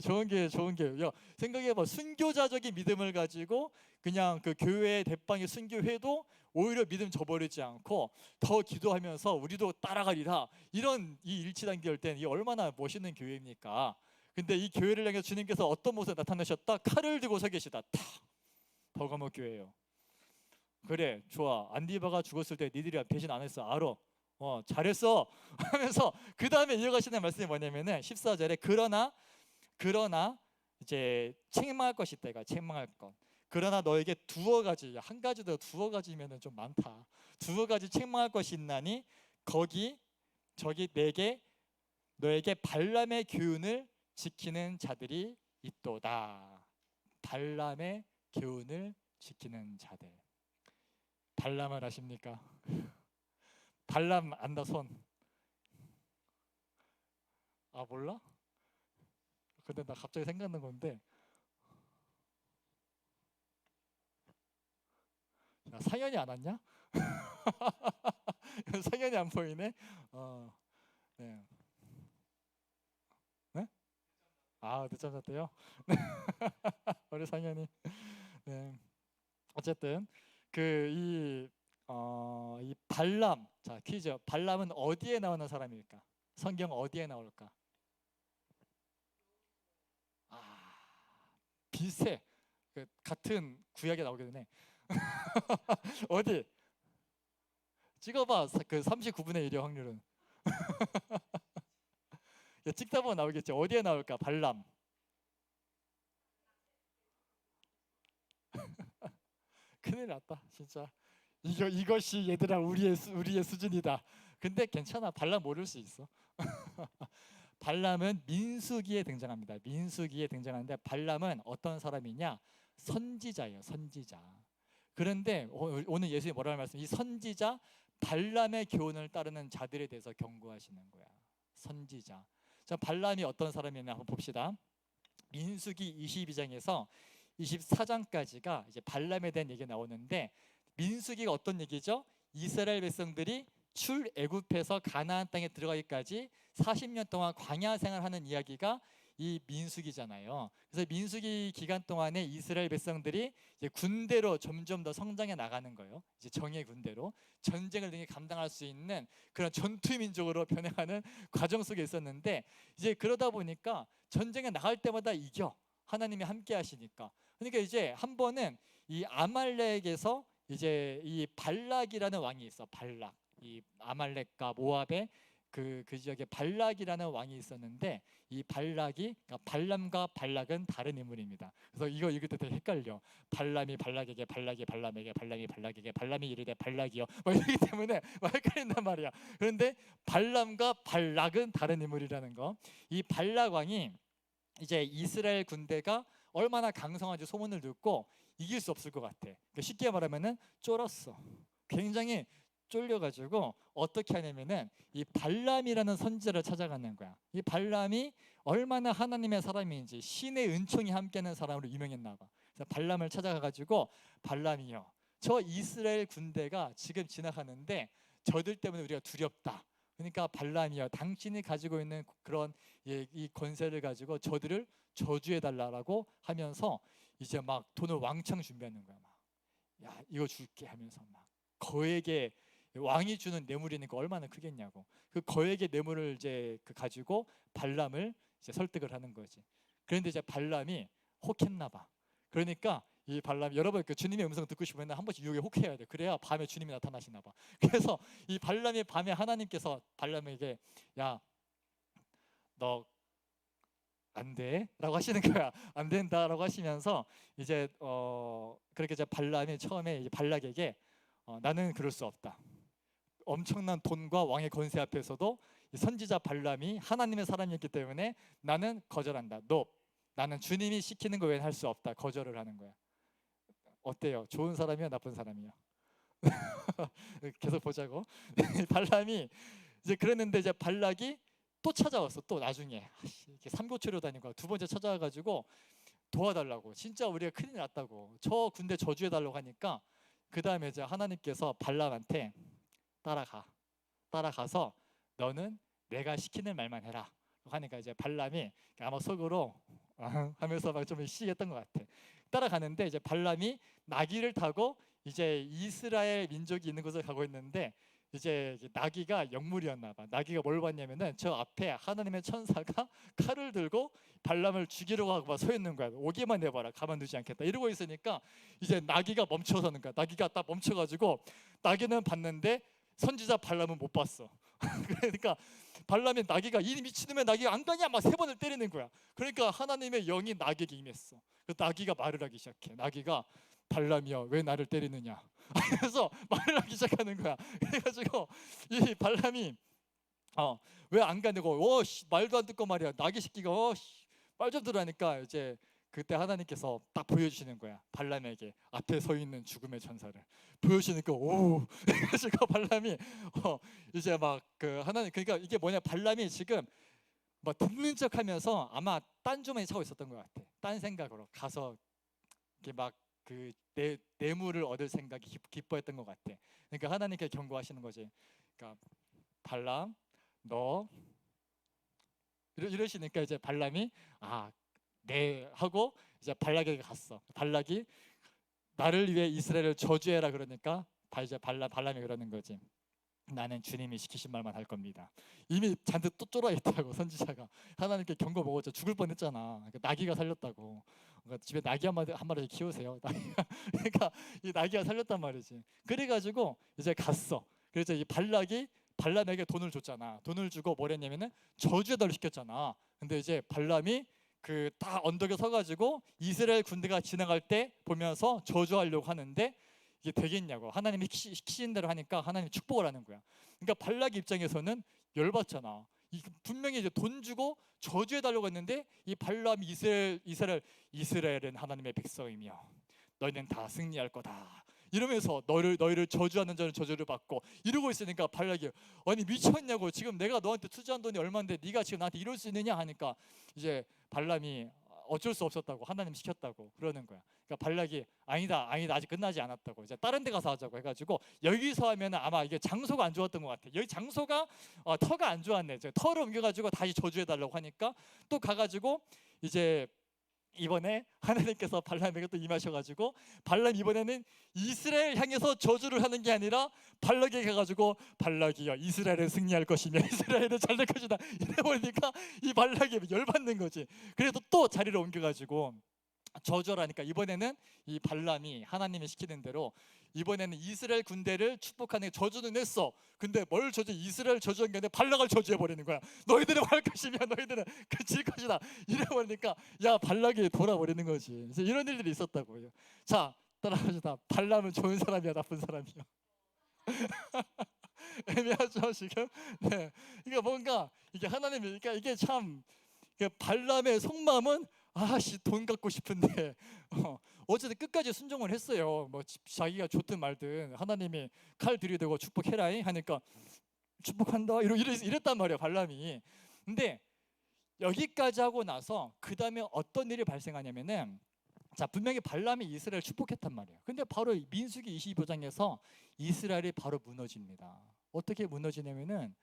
좋은 교회, 좋은 교회. 야, 생각해봐. 순교자적인 믿음을 가지고 그냥 그 교회의 대빵이 순교해도 오히려 믿음 저버리지 않고 더 기도하면서 우리도 따라가리라, 이런 이 일치단계일 때는 이 얼마나 멋있는 교회입니까? 근데 이 교회를 향해 주님께서 어떤 모습에 나타나셨다? 칼을 들고 서 계시다. 탁! 버가모 교회예요. 그래, 좋아. 안디바가 죽었을 때 니들이 배신 안 했어. 알아. 잘했어. 하면서 그 다음에 이어가시는 말씀이 뭐냐면은 14절에 그러나 이제 책망할 것이 있다. 이거 책망할 것. 그러나 너에게 두어 가지, 한 가지도 두어 가지면은 좀 많다. 두어 가지 책망할 것이 있나니 저기 너에게 발람의 교훈을 지키는 자들이 있도다. 발람의 교훈을 지키는 자들. 발람을 아십니까? 발람 안다 손. 몰라? 근데 나 갑자기 생각난 건데, 야, 상현이 안 왔냐? 상현이 안 보이네. 네. 네? 늦잠 잤대요. 우리 상현이. 네. 어쨌든 이 발람. 자, 퀴즈. 발람은 어디에 나오는 사람일까? 성경 어디에 나올까? 비슷해. 같은 구약에 나오게 되네. 어디? 찍어봐. 그 39분의 1의 확률은. 찍다 보면 나오겠죠. 어디에 나올까? 발람. 큰일 났다 진짜. 이것이 얘들아 우리의 수준이다. 근데 괜찮아. 발람 모를 수 있어. 발람은 민수기에 등장합니다. 민수기에 등장하는데 발람은 어떤 사람이냐? 선지자예요. 선지자. 그런데 오늘 예수님이 뭐라고 말씀? 이 선지자 발람의 교훈을 따르는 자들에 대해서 경고하시는 거야. 선지자. 자, 발람이 어떤 사람이냐 한번 봅시다. 민수기 22장에서 24장까지가 이제 발람에 대한 얘기가 나오는데, 민수기가 어떤 얘기죠? 이스라엘 백성들이 출애굽해서 가나안 땅에 들어가기까지 40년 동안 광야 생활하는 이야기가 이 민수기잖아요. 그래서 민수기 기간 동안에 이스라엘 백성들이 이제 군대로 점점 더 성장해 나가는 거예요. 이제 정예 군대로 전쟁을 능히 감당할 수 있는 그런 전투 민족으로 변해가는 과정 속에 있었는데, 이제 그러다 보니까 전쟁에 나갈 때마다 이겨. 하나님이 함께 하시니까. 그러니까 이제 한 번은 이 아말렉에서 이제 이 발락이라는 왕이 있어. 발락. 이 아말렉과 모압의 그 지역에 발락이라는 왕이 있었는데, 이 발락이, 그러니까 발람과 발락은 다른 인물입니다. 그래서 이거 때 되게 헷갈려. 발람이 발락에게, 발락이 발람에게, 발람이 발락에게, 발람이 이르되 발락이요, 막 이러기 때문에 막 헷갈린단 말이야. 그런데 발람과 발락은 다른 인물이라는 거. 이 발락 왕이 이제 이스라엘 군대가 얼마나 강성한지 소문을 듣고 이길 수 없을 것 같아. 그러니까 쉽게 말하면은 쫄았어. 굉장히 쫄려가지고 어떻게 하냐면은 이 발람이라는 선지자를 찾아가는 거야. 이 발람이 얼마나 하나님의 사람인지, 신의 은총이 함께하는 사람으로 유명했나 봐. 그래서 발람을 찾아가가지고, 발람이요, 저 이스라엘 군대가 지금 지나가는데 저들 때문에 우리가 두렵다. 그러니까 발람이요, 당신이 가지고 있는 그런 이 권세를 가지고 저들을 저주해달라고 하면서 이제 막 돈을 왕창 준비하는 거야. 막, 야, 이거 줄게 하면서 막 거액의, 왕이 주는 뇌물이니까 얼마나 크겠냐고. 그 거액의 뇌물을 이제 가지고 발람을 이제 설득을 하는 거지. 그런데 이제 발람이 혹했나 봐. 그러니까 이 발람, 여러분 그 주님의 음성 듣고 싶으면 한 번씩 유혹에 혹해야 돼. 그래야 밤에 주님이 나타나시나 봐. 그래서 이 발람이 밤에 하나님께서 발람에게, 야, 너 안 돼 라고 하시는 거야. 안 된다라고 하시면서 이제 그렇게 이제 발람이 처음에 이제 발락에게 나는 그럴 수 없다. 엄청난 돈과 왕의 권세 앞에서도 이 선지자 발람이 하나님의 사람이었기 때문에 나는 거절한다. 나는 주님이 시키는 거 외에는 할 수 없다. 거절을 하는 거야. 어때요? 좋은 사람이야, 나쁜 사람이야? 계속 보자고. 발람이 이제 그랬는데, 이제 발락이 또 찾아왔어. 또 나중에 이렇게 삼고초려 다니고 두 번째 찾아와가지고 도와달라고. 진짜 우리가 큰일 났다고. 저 군대 저주해달라고 하니까, 그 다음에 이제 하나님께서 발람한테 따라가서 너는 내가 시키는 말만 해라 하니까, 이제 발람이 아마 속으로 하면서 막 좀 시했던 것 같아. 따라가는데 이제 발람이 나귀를 타고 이제 이스라엘 민족이 있는 곳을 가고 있는데, 이제 나귀가 영물이었나 봐. 나귀가 뭘 봤냐면은 저 앞에 하나님의 천사가 칼을 들고 발람을 죽이려고 하고 막 서 있는 거야. 오기만 해봐라, 가만두지 않겠다 이러고 있으니까 이제 나귀가 멈춰서는 거야. 나귀가 딱 멈춰가지고, 나귀는 봤는데 선지자 발람은 못 봤어. 그러니까 발람이, 나귀가 이 미친놈의 나귀가 안 가냐 막 3번을 때리는 거야. 그러니까 하나님의 영이 나귀에게 임했어. 그 나귀가 말을 하기 시작해. 나귀가, 발람이여 왜 나를 때리느냐 그래서 말을 하기 시작하는 거야. 그래가지고 이 발람이 왜 안 가냐고, 말도 안 듣고 말이야, 나귀 새끼가 말 좀 들으라니까, 이제 그때 하나님께서 딱 보여주시는 거야. 발람에게 앞에 서 있는 죽음의 천사를 보여주니까, 오 그래가지고 발람이 이제 막 그 하나님, 그러니까 이게 뭐냐, 발람이 지금 막 듣는 척하면서 아마 딴 주머니 차고 있었던 것 같아. 딴 생각으로 가서 이렇게 막 그 뇌물을 얻을 생각이 기뻐했던 것 같아. 그러니까 하나님께 경고하시는 거지. 그러니까 발람 너 이러시니까 이제 발람이 네 하고 이제 발락에게 갔어. 발락이 나를 위해 이스라엘을 저주해라 그러니까 이제 발람이 그러는 거지. 나는 주님이 시키신 말만 할 겁니다. 이미 잔뜩 또 쫄아 있다고. 선지자가 하나님께 경고 먹었죠. 죽을 뻔했잖아. 나귀가 살렸다고. 그러니까 집에 나귀 한 마리 키우세요. 그러니까 이 나귀가 살렸단 말이지. 그래가지고 이제 갔어. 그래서 이 발락이 발람에게 돈을 줬잖아. 돈을 주고 뭘 했냐면은 저주해달라고 시켰잖아. 근데 이제 발람이 그 딱 언덕에 서가지고 이스라엘 군대가 지나갈 때 보면서 저주하려고 하는데 이게 되겠냐고. 하나님이 시키신 대로 하니까 하나님이 축복을 하는 거야. 그러니까 발락의 입장에서는 열받잖아. 분명히 이제 돈 주고 저주해달라고 했는데 이 발람이 이스라엘은 하나님의 백성이며 너희는 다 승리할 거다 이러면서 너희를 저주하는 자는 저주를 받고 이러고 있으니까 발락이 아니 미쳤냐고. 지금 내가 너한테 투자한 돈이 얼마인데 네가 지금 나한테 이럴 수 있느냐 하니까 이제 발람이 어쩔 수 없었다고 하나님 시켰다고 그러는 거야. 그러니까 발락이 아니다 아직 끝나지 않았다고 이제 다른 데 가서 하자고 해가지고 여기서 하면 아마 이게 장소가 안 좋았던 것 같아. 여기 장소가 터가 안 좋았네. 이제 터를 옮겨가지고 다시 저주해달라고 하니까 또 가가지고 이제 이번에 하나님께서 발람에게 또 임하셔가지고 발람 이번에는 이스라엘 향해서 저주를 하는 게 아니라 발락에게 가가지고 발락이여 이스라엘은 승리할 것이며 이스라엘은 잘될 것이다 이래버리니까 이 발락이 열받는 거지. 그래서 또 자리를 옮겨가지고 저주하라니까 이번에는 이 발람이 하나님이 시키는 대로 이번에는 이스라엘 군대를 축복하는 저주는 했어. 근데 뭘 저주? 이스라엘 저주한 게 아니라 발락을 저주해 버리는 거야. 너희들은 할 것이며 너희들은 그칠 것이다 이래버리니까 야 발락이 돌아버리는 거지. 그래서 이런 일들이 있었다고요. 자 따라합시다. 발람은 좋은 사람이야 나쁜 사람이야? 애매하죠 지금. 네, 이게 뭔가 이게 하나님이 그러니까 이게 참 발람의 속마음은 아씨 돈 갖고 싶은데 어쨌든 끝까지 순종을 했어요. 뭐 자기가 좋든 말든 하나님이 칼 들이대고 축복해라잉 하니까 축복한다 이랬단 말이야 발람이. 근데 여기까지 하고 나서 그 다음에 어떤 일이 발생하냐면은 자 분명히 발람이 이스라엘 축복했단 말이에요. 근데 바로 민수기 25장에서 이스라엘이 바로 무너집니다. 어떻게 무너지냐면은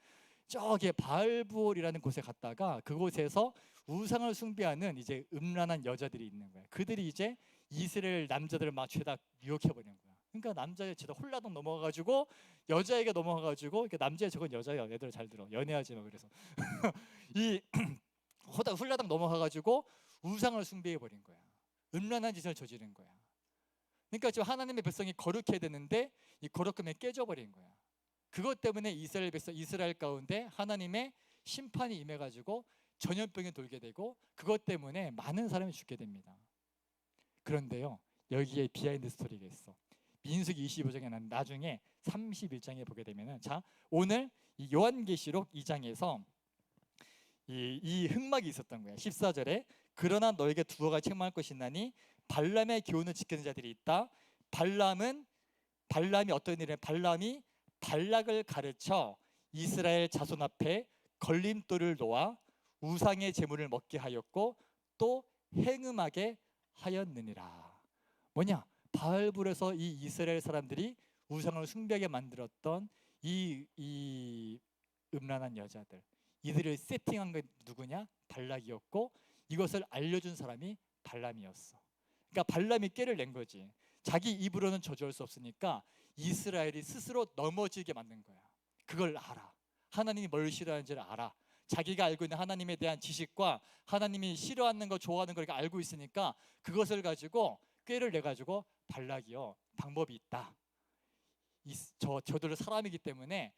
저기 바알부올이라는 곳에 갔다가 그곳에서 우상을 숭배하는 이제 음란한 여자들이 있는 거야. 그들이 이제 이스라엘 남자들을 막 죄다 유혹해 버리는 거야. 그러니까 남자의 죄다 홀라당 넘어가가지고 여자에게 넘어가가지고 이렇게 남자의 저건 여자야. 얘들 잘 들어. 연애하지 마. 그래서 이 홀라당 넘어가가지고 우상을 숭배해 버린 거야. 음란한 짓을 저지른 거야. 그러니까 지금 하나님의 백성이 거룩해야 되는데 이 거룩함이 깨져버린 거야. 그것 때문에 이스라엘 가운데 하나님의 심판이 임해가지고 전염병이 돌게 되고 그것 때문에 많은 사람이 죽게 됩니다. 그런데요 여기에 비하인드 스토리가 있어. 민수기 25장에 나중에 31장에 보게 되면은 자 오늘 이 요한계시록 2장에서 이 흑막이 있었던 거야. 14절에 그러나 너에게 두어 가지 책망할 것이 있나니 발람의 교훈을 지키는 자들이 있다. 발람이 어떤 일을 발람이 발락을 가르쳐 이스라엘 자손 앞에 걸림돌을 놓아 우상의 제물을 먹게 하였고 또 행음하게 하였느니라. 뭐냐? 바알불에서 이 이스라엘 사람들이 우상을 숭배하게 만들었던 이 음란한 여자들, 이들을 세팅한 게 누구냐? 발락이었고 이것을 알려준 사람이 발람이었어. 그러니까 발람이 꾀를 낸 거지. 자기 입으로는 저주할 수 없으니까 이스라엘이 스스로 넘어지게 만든 거야. 그걸 알아. 하나님이 뭘 싫어하는지를 알아. 자기가 알고 있는 하나님에 대한 지식과 하나님이 싫어하는 거 좋아하는 걸 알고 있으니까 그것을 가지고 꾀를 내가지고 발락이요 방법이 있다. 저들은 사람이기 때문에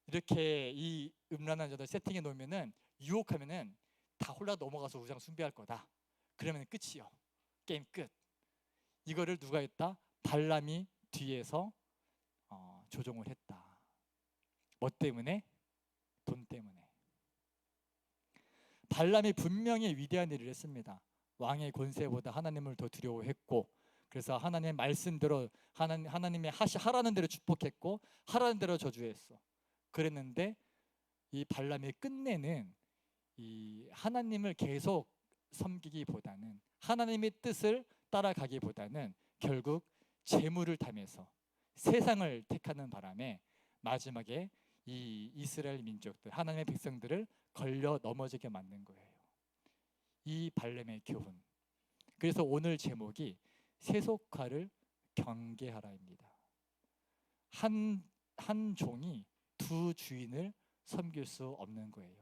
이렇게 이 음란한 자들 세팅해 놓으면은 유혹하면은 다 홀라 넘어가서 우상 숭배할 거다. 그러면 끝이요. 게임 끝. 이거를 누가 했다? 발람이 뒤에서 조종을 했다. 뭐 때문에? 돈 때문에. 발람이 분명히 위대한 일을 했습니다. 왕의 권세보다 하나님을 더 두려워했고 그래서 하나님의 말씀대로 하나님의 하라는 대로 축복했고 하라는 대로 저주했어. 그랬는데 이 발람의 끝내는 이 하나님을 계속 섬기기보다는 하나님의 뜻을 따라가기보다는 결국 재물을 탐해서 세상을 택하는 바람에 마지막에 이 이스라엘 민족들 하나님의 백성들을 걸려 넘어지게 만든 거예요. 이 발람의 교훈. 그래서 오늘 제목이 세속화를 경계하라입니다. 한 종이 두 주인을 섬길 수 없는 거예요.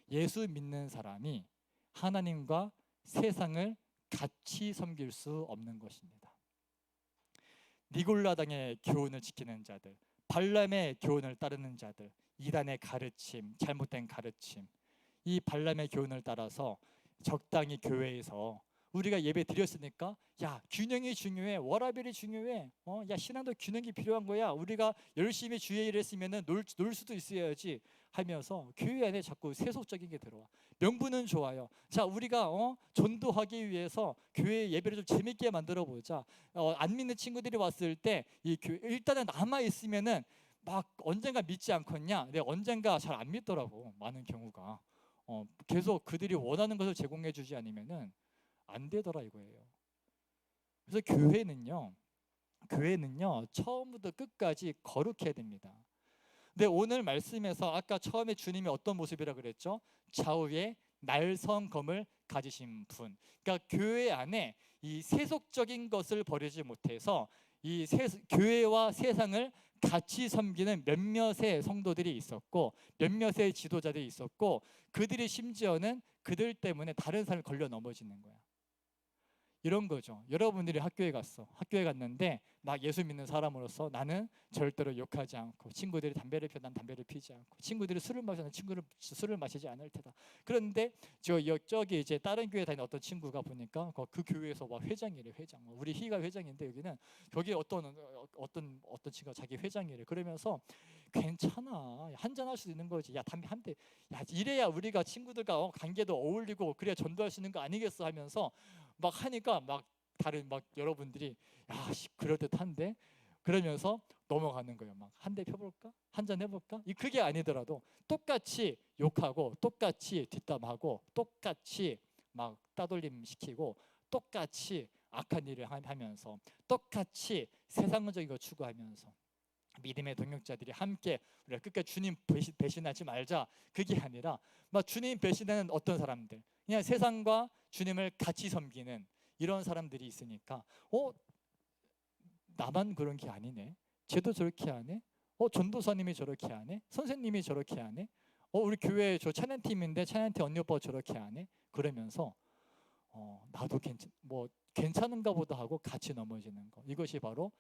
예수 믿는 사람이 하나님과 세상을 같이 섬길 수 없는 것입니다. 니골라당의 교훈을 지키는 자들, 발람의 교훈을 따르는 자들, 이단의 가르침, 잘못된 가르침, 이 발람의 교훈을 따라서 적당히 교회에서 우리가 예배 드렸으니까 야 균형이 중요해, 워라벨이 중요해, 야 신앙도 균형이 필요한 거야, 우리가 열심히 주의 일을 했으면은 놀 수도 있어야지 하면서 교회 안에 자꾸 세속적인 게 들어와. 명분은 좋아요. 자 우리가 전도하기 위해서 교회 예배를 좀 재밌게 만들어 보자. 안 믿는 친구들이 왔을 때 이 교회 일단은 남아 있으면은 막 언젠가 믿지 않겠냐. 근데 언젠가 잘 안 믿더라고 많은 경우가. 계속 그들이 원하는 것을 제공해 주지 않으면은 안 되더라 이거예요. 그래서 교회는요 처음부터 끝까지 거룩해야 됩니다. 근데 오늘 말씀에서 아까 처음에 주님이 어떤 모습이라 그랬죠? 좌우에 날성검을 가지신 분. 그러니까 교회 안에 이 세속적인 것을 버리지 못해서 이 교회와 세상을 같이 섬기는 몇몇의 성도들이 있었고 몇몇의 지도자들이 있었고 그들이 심지어는 그들 때문에 다른 사람을 걸려 넘어지는 거야. 이런 거죠. 여러분들이 학교에 갔는데 막 예수 믿는 사람으로서 나는 절대로 욕하지 않고, 친구들이 담배를 피워 난 담배를 피지 않고, 친구들이 술을 마셔 난 술을 마시지 않을 테다. 그런데 저기 이제 다른 교회 다니는 어떤 친구가 보니까 그 교회에서 막 회장이래. 회장. 우리 희가 회장인데 여기는 여기 어떤 친구가 자기 회장이래. 그러면서 괜찮아, 한잔 할 수 있는 거지. 야 담배 한 대. 야 이래야 우리가 친구들과 관계도 어울리고 그래야 전도할 수 있는 거 아니겠어 하면서 막 하니까 막 다른 막 여러분들이 야 그럴 듯한데 그러면서 넘어가는 거예요. 막 한 대 펴볼까? 한 잔 해볼까? 그게 아니더라도 똑같이 욕하고 똑같이 뒷담하고 똑같이 막 따돌림 시키고 똑같이 악한 일을 하면서 똑같이 세상적인 거 추구하면서 믿음의 동역자들이 함께 우리가 끝까지 주님 배신하지 말자. 그게 아니라 막 주님 배신하는 어떤 사람들, 그냥 세상과 주님을 같이 섬기는 이런 사람들이 있으니까 나만 그런 게 아니네. 쟤도 저렇게 하네. 전도사님이 저렇게 하네. 선생님이 저렇게 하네. 우리 교회 저 찬양팀인데 찬양팀 언니 오빠가 저렇게 하네. 그러면서 나도 괜찮은가 보다 하고 같이 넘어지는 거. 이것이 바로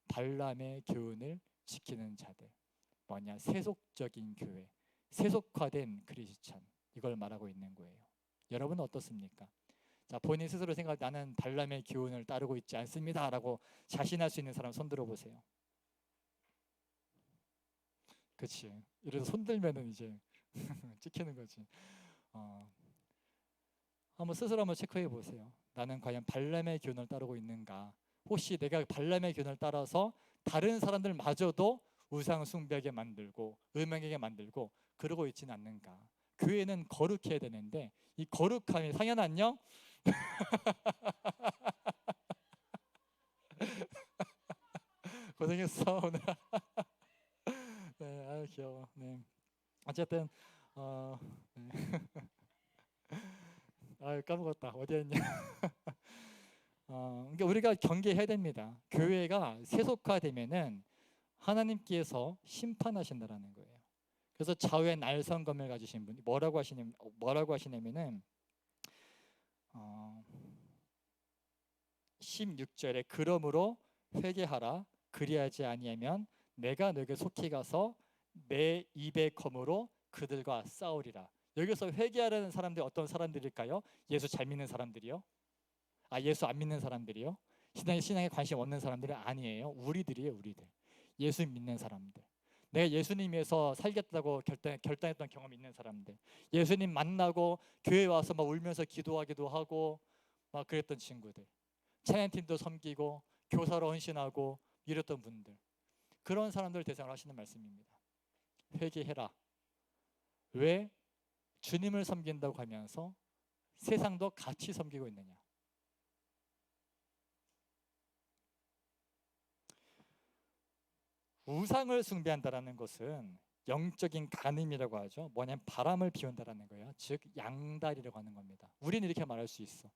발람의 교훈을 지키는 자들, 뭐냐, 세속적인 교회, 세속화된 크리스찬, 이걸 말하고 있는 거예요. 여러분은 어떻습니까? 자, 본인 스스로 생각, 나는 발람의 교훈을 따르고 있지 않습니다 라고 자신할 수 있는 사람 손 들어보세요. 그치, 이래서 손 들면은 이제 찍히는 거지. 한번 스스로 한번 체크해 보세요. 나는 과연 발람의 교훈을 따르고 있는가? 혹시 내가 발람의 교훈을 따라서 다른 사람들마저도 우상 숭배하게 만들고 음행하게 만들고 그러고 있지는 않는가? 교회는 거룩해야 되는데 이 거룩함이, 상현 안녕? 고생했어 오늘. 네, 아유 귀여워. 네, 어쨌든 네. 아유 까먹었다. 어디였냐? 그러니까 우리가 경계해야 됩니다. 교회가 세속화되면은 하나님께서 심판하신다라는 거예요. 그래서 좌우에 날성검을 가지신 분이 뭐라고 하시냐면은 16절에 그러므로 회개하라. 그리하지 아니하면 내가 너에게 속히 가서 내 입의 검으로 그들과 싸우리라. 여기서 회개하라는 사람들이 어떤 사람들일까요? 예수 잘 믿는 사람들이요? 예수 안 믿는 사람들이요? 신앙에 관심 없는 사람들은 아니에요. 우리들이에요. 우리들. 예수 믿는 사람들. 내가 예수님 위해서 살겠다고 결단했던 경험이 있는 사람들. 예수님 만나고 교회 와서 막 울면서 기도하기도 하고 막 그랬던 친구들. 찬양팀도 섬기고 교사로 헌신하고 이랬던 분들. 그런 사람들 대상으로 하시는 말씀입니다. 회개해라. 왜? 주님을 섬긴다고 하면서 세상도 같이 섬기고 있느냐. 우상을 숭배한다라는 것은 영적인 간음이라고 하죠. 뭐냐면 바람을 피운다라는 거예요. 즉 양다리라고 하는 겁니다. 우리는 이렇게 말할 수 있어.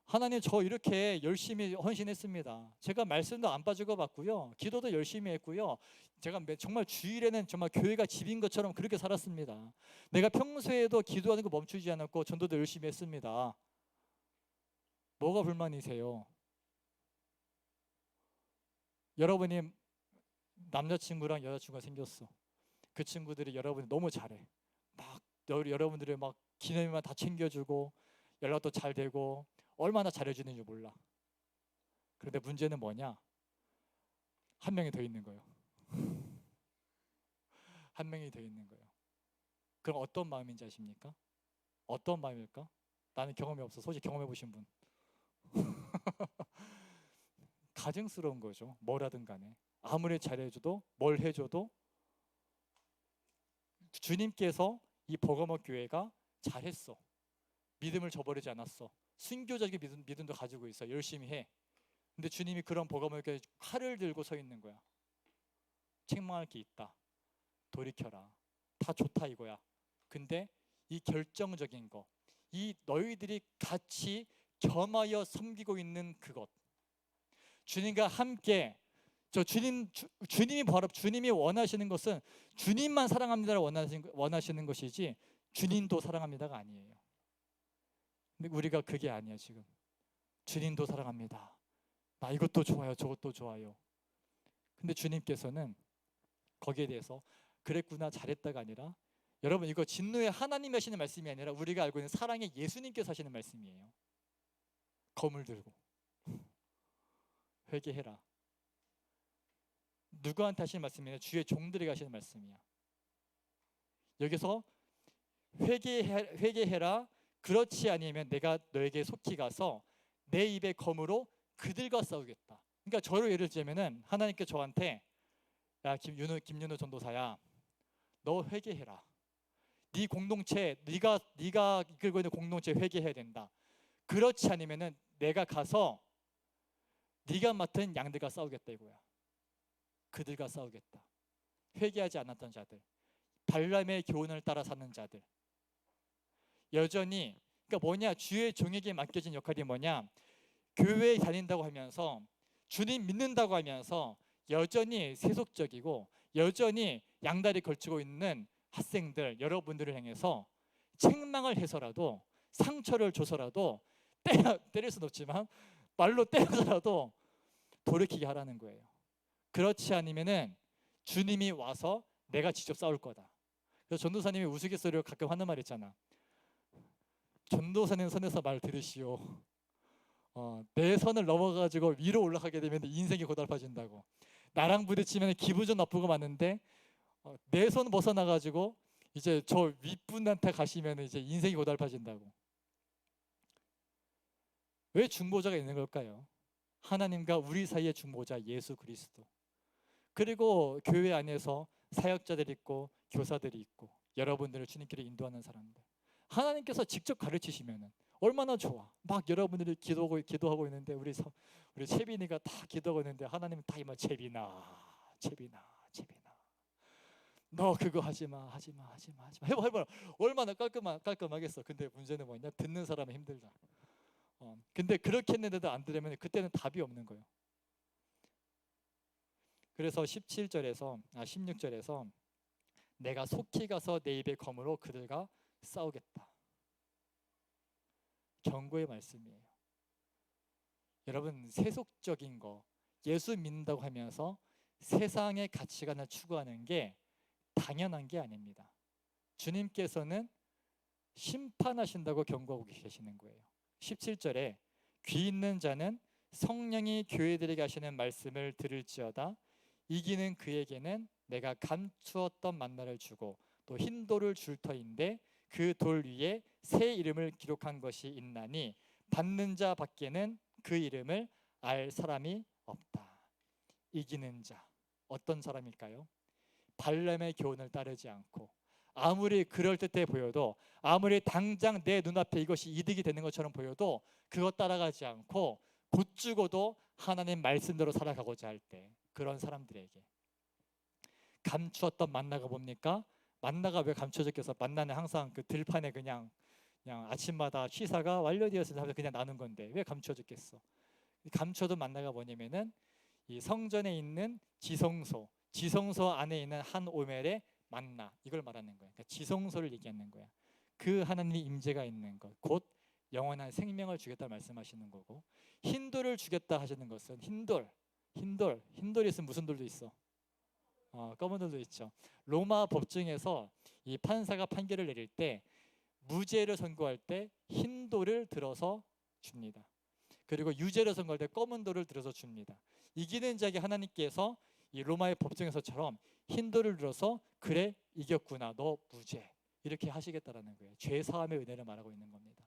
하나님, 저 이렇게 열심히 헌신했습니다. 제가 말씀도 안 빠지고 봤고요. 기도도 열심히 했고요. 제가 정말 주일에는 정말 교회가 집인 것처럼 그렇게 살았습니다. 내가 평소에도 기도하는 거 멈추지 않았고 전도도 열심히 했습니다. 뭐가 불만이세요? 여러분이 남자친구랑 여자친구가 생겼어. 그 친구들이 여러분이 너무 잘해. 막 여러분들의 막 기념일만 다 챙겨주고 연락도 잘 되고 얼마나 잘해주는지 몰라. 그런데 문제는 뭐냐? 한 명이 더 있는 거예요. 한 명이 더 있는 거예요. 그럼 어떤 마음인지 아십니까? 어떤 마음일까? 나는 경험이 없어. 솔직히 경험해 보신 분. 가증스러운 거죠. 뭐라든 간에 아무리 잘해줘도 뭘 해줘도 주님께서 이 버거머 교회가 잘했어. 믿음을 저버리지 않았어. 순교적인 믿음도 가지고 있어. 열심히 해. 근데 주님이 그런 버거머 교회에 칼을 들고 서 있는 거야. 책망할 게 있다. 돌이켜라. 다 좋다 이거야. 근데 이 결정적인 거, 이 너희들이 같이 겸하여 섬기고 있는 그것, 주님과 함께 주님이 바로 주님이 원하시는 것은 주님만 사랑합니다를 원하시는 것이지 주님도 사랑합니다가 아니에요. 근데 우리가 그게 아니야 지금. 주님도 사랑합니다. 나 이것도 좋아요, 저것도 좋아요. 근데 주님께서는 거기에 대해서 그랬구나, 잘했다가 아니라, 여러분 이거 진노의 하나님이 하시는 말씀이 아니라 우리가 알고 있는 사랑의 예수님께서 하시는 말씀이에요. 검을 들고 회개해라. 누구한테 하시는 말씀이냐? 주의 종들에게 하시는 말씀이야. 여기서 회개해라. 그렇지 아니면 내가 너에게 속히 가서 내 입의 검으로 그들과 싸우겠다. 그러니까 저를 예를 들자면은 하나님께 저한테 야 김윤우 전도사야, 너 회개해라. 네 공동체, 네가 이끌고 있는 공동체 회개해야 된다. 그렇지 않으면은 내가 가서 네가 맡은 양들과 싸우겠다 이거야. 그들과 싸우겠다. 회개하지 않았던 자들, 발람의 교훈을 따라 사는 자들, 여전히, 그러니까 뭐냐, 주의 종에게 맡겨진 역할이 뭐냐, 교회에 다닌다고 하면서 주님 믿는다고 하면서 여전히 세속적이고 여전히 양다리 걸치고 있는 학생들 여러분들을 향해서 책망을 해서라도 상처를 줘서라도 때릴 수는 없지만 말로 때려서라도 돌이키게 하라는 거예요. 그렇지 않으면은 주님이 와서 내가 직접 싸울 거다. 그래서 전도사님이 우스갯소리로 가끔 하는 말 있잖아. 전도사님 선에서 말 들으시오. 내 선을 넘어가지고 위로 올라가게 되면 인생이 고달파진다고. 나랑 부딪히면 기분 좀 나쁘고 맞는데 내 손 벗어나가지고 이제 저 윗분한테 가시면 이제 인생이 고달파진다고. 왜 중보자가 있는 걸까요? 하나님과 우리 사이의 중보자 예수 그리스도. 그리고 교회 안에서 사역자들이 있고 교사들이 있고 여러분들을 주님께로 인도하는 사람들. 하나님께서 직접 가르치시면은 얼마나 좋아. 막 여러분들이 기도하고 있는데 우리 채빈이가 다 기도하고 있는데 하나님은 다 이만 채빈아 너 그거 하지마 해봐. 얼마나 깔끔하겠어. 근데 문제는 뭐냐, 듣는 사람은 힘들다. 근데 그렇게 했는데도 안 들으면 그때는 답이 없는 거예요. 그래서 16절에서 내가 속히 가서 내 입의 검으로 그들과 싸우겠다. 경고의 말씀이에요. 여러분, 세속적인 거, 예수 믿는다고 하면서 세상의 가치관을 추구하는 게 당연한 게 아닙니다. 주님께서는 심판하신다고 경고하고 계시는 거예요. 17절에 귀 있는 자는 성령이 교회들에게 하시는 말씀을 들을지어다. 이기는 그에게는 내가 감추었던 만나를 주고 또 흰 돌을 줄 터인데 그 돌 위에 새 이름을 기록한 것이 있나니 받는 자 밖에는 그 이름을 알 사람이 없다. 이기는 자, 어떤 사람일까요? 발람의 교훈을 따르지 않고 아무리 그럴듯해 보여도, 아무리 당장 내 눈앞에 이것이 이득이 되는 것처럼 보여도 그것 따라가지 않고 곧 죽어도 하나님 말씀대로 살아가고자 할 때, 그런 사람들에게 감추었던 만나가 뭡니까? 만나가 왜 감춰졌겠어? 만나는 항상 그 들판에 그냥 아침마다 취사가 완료되었을 때 그냥 나눈 건데 왜 감춰졌겠어? 감춰둔 만나가 뭐냐면은 이 성전에 있는 지성소 안에 있는 한 오멜의 만나, 이걸 말하는 거예요. 그러니까 지성소를 얘기하는 거야. 그 하나님의 임재가 있는 것, 곧 영원한 생명을 주겠다 말씀하시는 거고, 흰돌을 주겠다 하시는 것은 흰돌이 있으면 무슨 돌도 있어? 검은 돌도 있죠. 로마 법정에서 이 판사가 판결을 내릴 때 무죄를 선고할 때 흰 돌을 들어서 줍니다. 그리고 유죄를 선고할 때 검은 돌을 들어서 줍니다. 이기는 자에게 하나님께서 이 로마의 법정에서처럼 흰 돌을 들어서 그래 이겼구나 너 무죄 이렇게 하시겠다라는 거예요. 죄 사함의 은혜를 말하고 있는 겁니다.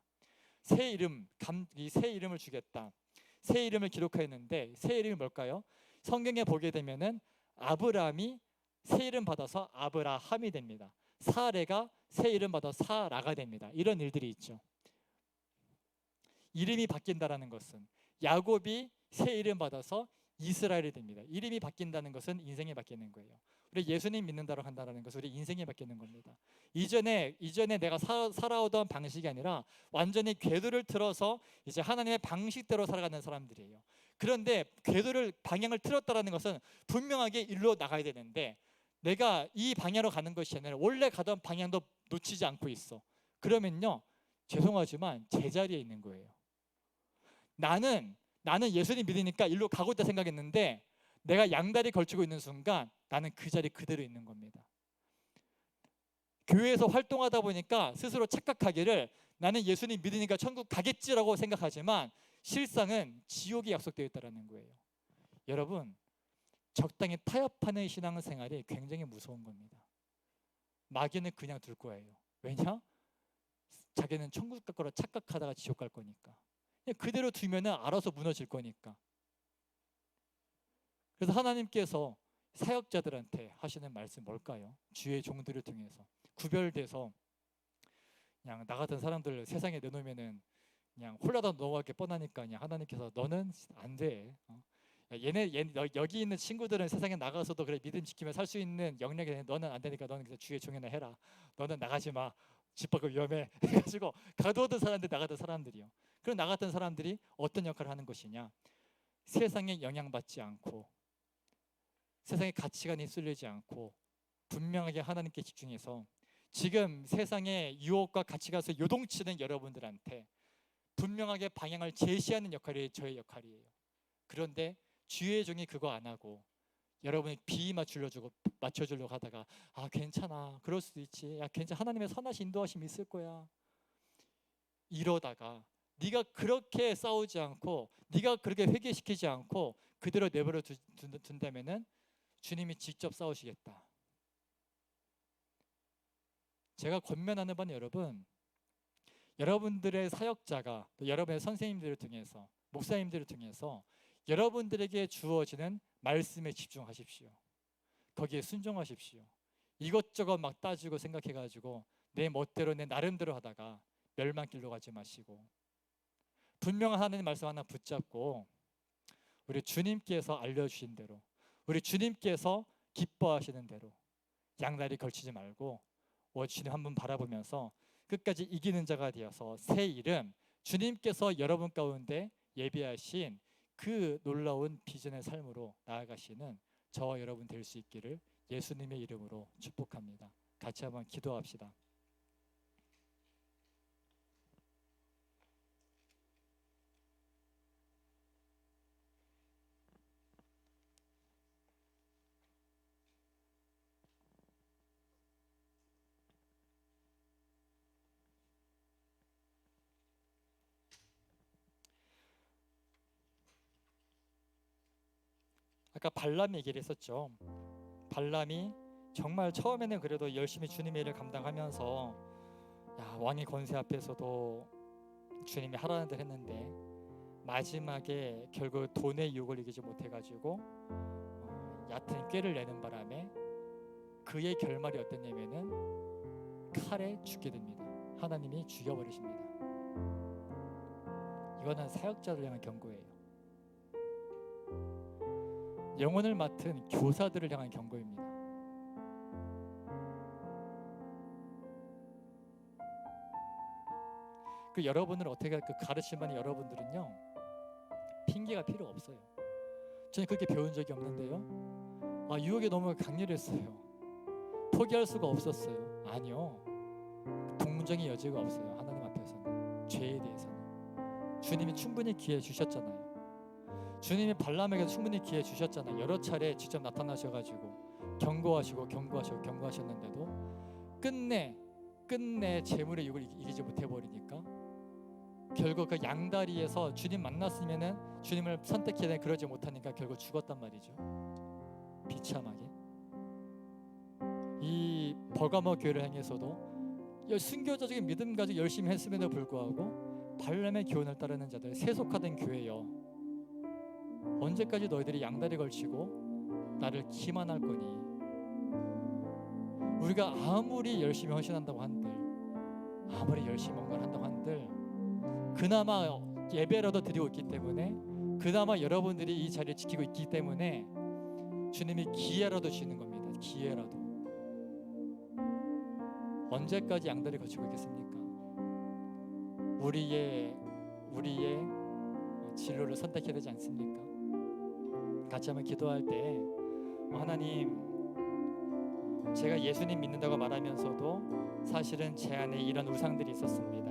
새 이름, 이 새 이름을 주겠다. 새 이름을 기록하였는데 새 이름이 뭘까요? 성경에 보게 되면은 아브라함이 새 이름 받아서 아브라함이 됩니다. 사레가 새 이름 받아서 사라가 됩니다. 이런 일들이 있죠. 이름이 바뀐다라는 것은 야곱이 새 이름 받아서 이스라엘이 됩니다. 이름이 바뀐다는 것은 인생이 바뀌는 거예요. 우리 예수님 믿는다고 한다는 것은 우리 인생이 바뀌는 겁니다. 이전에 내가 살아오던 방식이 아니라 완전히 궤도를 틀어서 이제 하나님의 방식대로 살아가는 사람들이에요. 그런데 궤도를 방향을 틀었다라는 것은 분명하게 일로 나가야 되는데 내가 이 방향으로 가는 것이 아니라 원래 가던 방향도 놓치지 않고 있어. 그러면요, 죄송하지만 제자리에 있는 거예요. 나는 예수님 믿으니까 일로 가고 있다 생각했는데 내가 양다리 걸치고 있는 순간 나는 그 자리 그대로 있는 겁니다. 교회에서 활동하다 보니까 스스로 착각하기를 나는 예수님 믿으니까 천국 가겠지라고 생각하지만 실상은 지옥이 약속되어 있다는 거예요. 여러분, 적당히 타협하는 신앙생활이 굉장히 무서운 겁니다. 마귀는 그냥 둘 거예요. 왜냐? 자기는 천국 갈 거라 착각하다가 지옥 갈 거니까. 그냥 그대로 두면은 알아서 무너질 거니까. 그래서 하나님께서 사역자들한테 하시는 말씀 뭘까요? 주의 종들을 통해서 구별돼서 그냥 나 같은 사람들 세상에 내놓으면은 그냥 홀라당 넘어가게 뻔하니까 그냥 하나님께서 너는 안 돼. 얘네 여기 있는 친구들은 세상에 나가서도 그래 믿음 지키며 살 수 있는 영역이 있는데 너는 안 되니까 너는 그냥 주의 종이나 해라. 너는 나가지 마. 집 밖으로 위험해. 해가지고 가두었던 사람들 나가던 사람들이요. 그럼 나 같은 사람들이 어떤 역할을 하는 것이냐? 세상에 영향받지 않고 세상의 가치관이 쏠리지 않고 분명하게 하나님께 집중해서 지금 세상의 유혹과 가치관에서 요동치는 여러분들한테 분명하게 방향을 제시하는 역할이 저의 역할이에요. 그런데 주의 종이 그거 안 하고 여러분이 비 맞춰주려고 하다가 아 괜찮아 그럴 수도 있지 야 괜찮아 하나님의 선하신 인도하심이 있을 거야 이러다가 네가 그렇게 싸우지 않고 네가 그렇게 회개시키지 않고 그대로 내버려 둔다면은 주님이 직접 싸우시겠다. 제가 권면하는 바는 여러분들의 사역자가 또 여러분의 선생님들을 통해서 목사님들을 통해서 여러분들에게 주어지는 말씀에 집중하십시오. 거기에 순종하십시오. 이것저것 막 따지고 생각해가지고 내 멋대로 내 나름대로 하다가 멸망길로 가지 마시고 분명한 하나님 말씀 하나 붙잡고 우리 주님께서 알려주신 대로 우리 주님께서 기뻐하시는 대로 양다리 걸치지 말고 주님 한 분 바라보면서 끝까지 이기는 자가 되어서 새 이름 주님께서 여러분 가운데 예비하신 그 놀라운 비전의 삶으로 나아가시는 저와 여러분 될 수 있기를 예수님의 이름으로 축복합니다. 같이 한번 기도합시다. 아까 발람 얘기를 했었죠. 발람이 정말 처음에는 그래도 열심히 주님의 일을 감당하면서 왕의 권세 앞에서도 주님이 하라는 대로 했는데 마지막에 결국 돈의 유혹을 이기지 못해가지고 얕은 꾀를 내는 바람에 그의 결말이 어땠냐면은 칼에 죽게 됩니다. 하나님이 죽여버리십니다. 이거는 사역자를 향한 경고예요. 영혼을 맡은 교사들을 향한 경고입니다. 그 여러분을 어떻게 가르치면 여러분들은요 핑계가 필요 없어요. 저는 그렇게 배운 적이 없는데요. 유혹이 너무 강렬했어요. 포기할 수가 없었어요. 아니요. 동정의 여지가 없어요. 하나님 앞에서는 죄에 대해서는 주님이 충분히 기회 주셨잖아요. 주님이 발람에게 충분히 기회 주셨잖아요. 여러 차례 직접 나타나셔가지고 경고하셨는데도 끝내 재물의 육을 이기지 못해 버리니까 결국 그 양다리에서 주님 만났으면은 주님을 선택해야 되는 그러지 못하니까 결국 죽었단 말이죠. 비참하게. 이 버가모 교회를 향해서도 순교자적인 믿음 가지고 열심히 했음에도 불구하고 발람의 교훈을 따르는 자들, 세속화된 교회여, 언제까지 너희들이 양다리 걸치고 나를 기만할 거니? 우리가 아무리 열심히 헌신한다고 한들, 아무리 열심히 뭔가를 한다고 한들, 그나마 예배라도 드리고 있기 때문에, 그나마 여러분들이 이 자리를 지키고 있기 때문에 주님이 기회라도 주시는 겁니다. 기회라도. 언제까지 양다리 거치고 있겠습니까? 우리의 진로를 선택해야 되지 않습니까? 같이 한번 기도할 때 하나님, 제가 예수님 믿는다고 말하면서도 사실은 제 안에 이런 우상들이 있었습니다.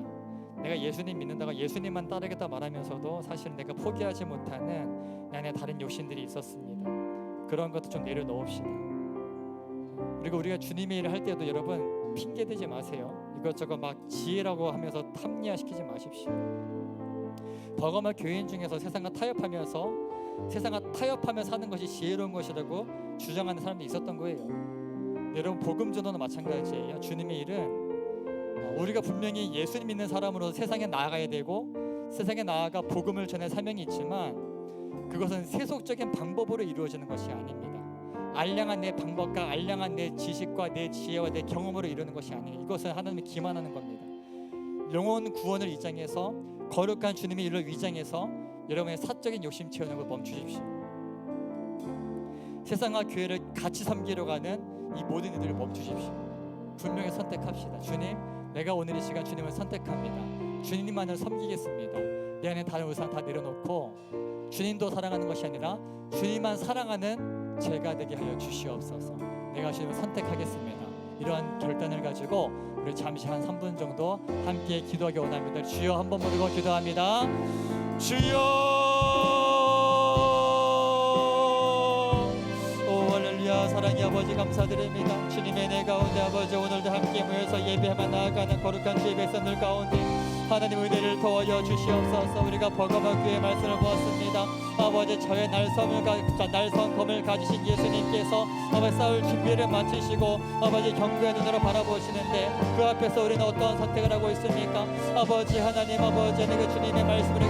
내가 예수님 믿는다고 예수님만 따르겠다 말하면서도 사실은 내가 포기하지 못하는 내 안에 다른 욕심들이 있었습니다. 그런 것도 좀 내려놓읍시다. 그리고 우리가 주님의 일을 할 때도 여러분 핑계 대지 마세요. 이것저것 막 지혜라고 하면서 합리화시키지 마십시오. 버거마 교인 중에서 세상과 타협하면서 사는 것이 지혜로운 것이라고 주장하는 사람도 있었던 거예요. 여러분, 복음 전도는 마찬가지예요. 주님의 일은 우리가 분명히 예수님 믿는 사람으로서 세상에 나아가야 되고 세상에 나아가 복음을 전할 사명이 있지만 그것은 세속적인 방법으로 이루어지는 것이 아닙니다. 알량한 내 방법과 알량한 내 지식과 내 지혜와 내 경험으로 이루는 것이 아니에요. 이것은 하나님을 기만하는 겁니다. 영혼 구원을 위장해서 거룩한 주님의 일을 위장해서 여러분의 사적인 욕심 채우는 걸 멈추십시오. 세상과 교회를 같이 섬기려고 하는 이 모든 일들을 멈추십시오. 분명히 선택합시다. 주님, 내가 오늘 이 시간 주님을 선택합니다. 주님만을 섬기겠습니다. 내 안에 다른 우상 다 내려놓고 주님도 사랑하는 것이 아니라 주님만 사랑하는 제가 되게 하여 주시옵소서. 내가 주님을 선택하겠습니다. 이러한 결단을 가지고 우리 잠시 한 3분 정도 함께 기도하기 원합니다. 주여, 한번 부르고 기도합니다. 주여, 오 할렐루야. 사랑의 아버지, 감사드립니다. 주님의 내 가운데 아버지, 오늘도 함께 모여서 예배만 나아가는 거룩한 주의 백성들 가운데 하나님 은혜를 도와여 주시옵소서. 우리가 버거마 교회의 말씀을 보았습니다. 아버지, 저의 날성검을 가지신 예수님께서 아버지 싸울 준비를 마치시고 아버지 경고의 눈으로 바라보시는데 그 앞에서 우리는 어떠한 선택을 하고 있습니까? 아버지 하나님, 아버지 내가 주님의 말씀을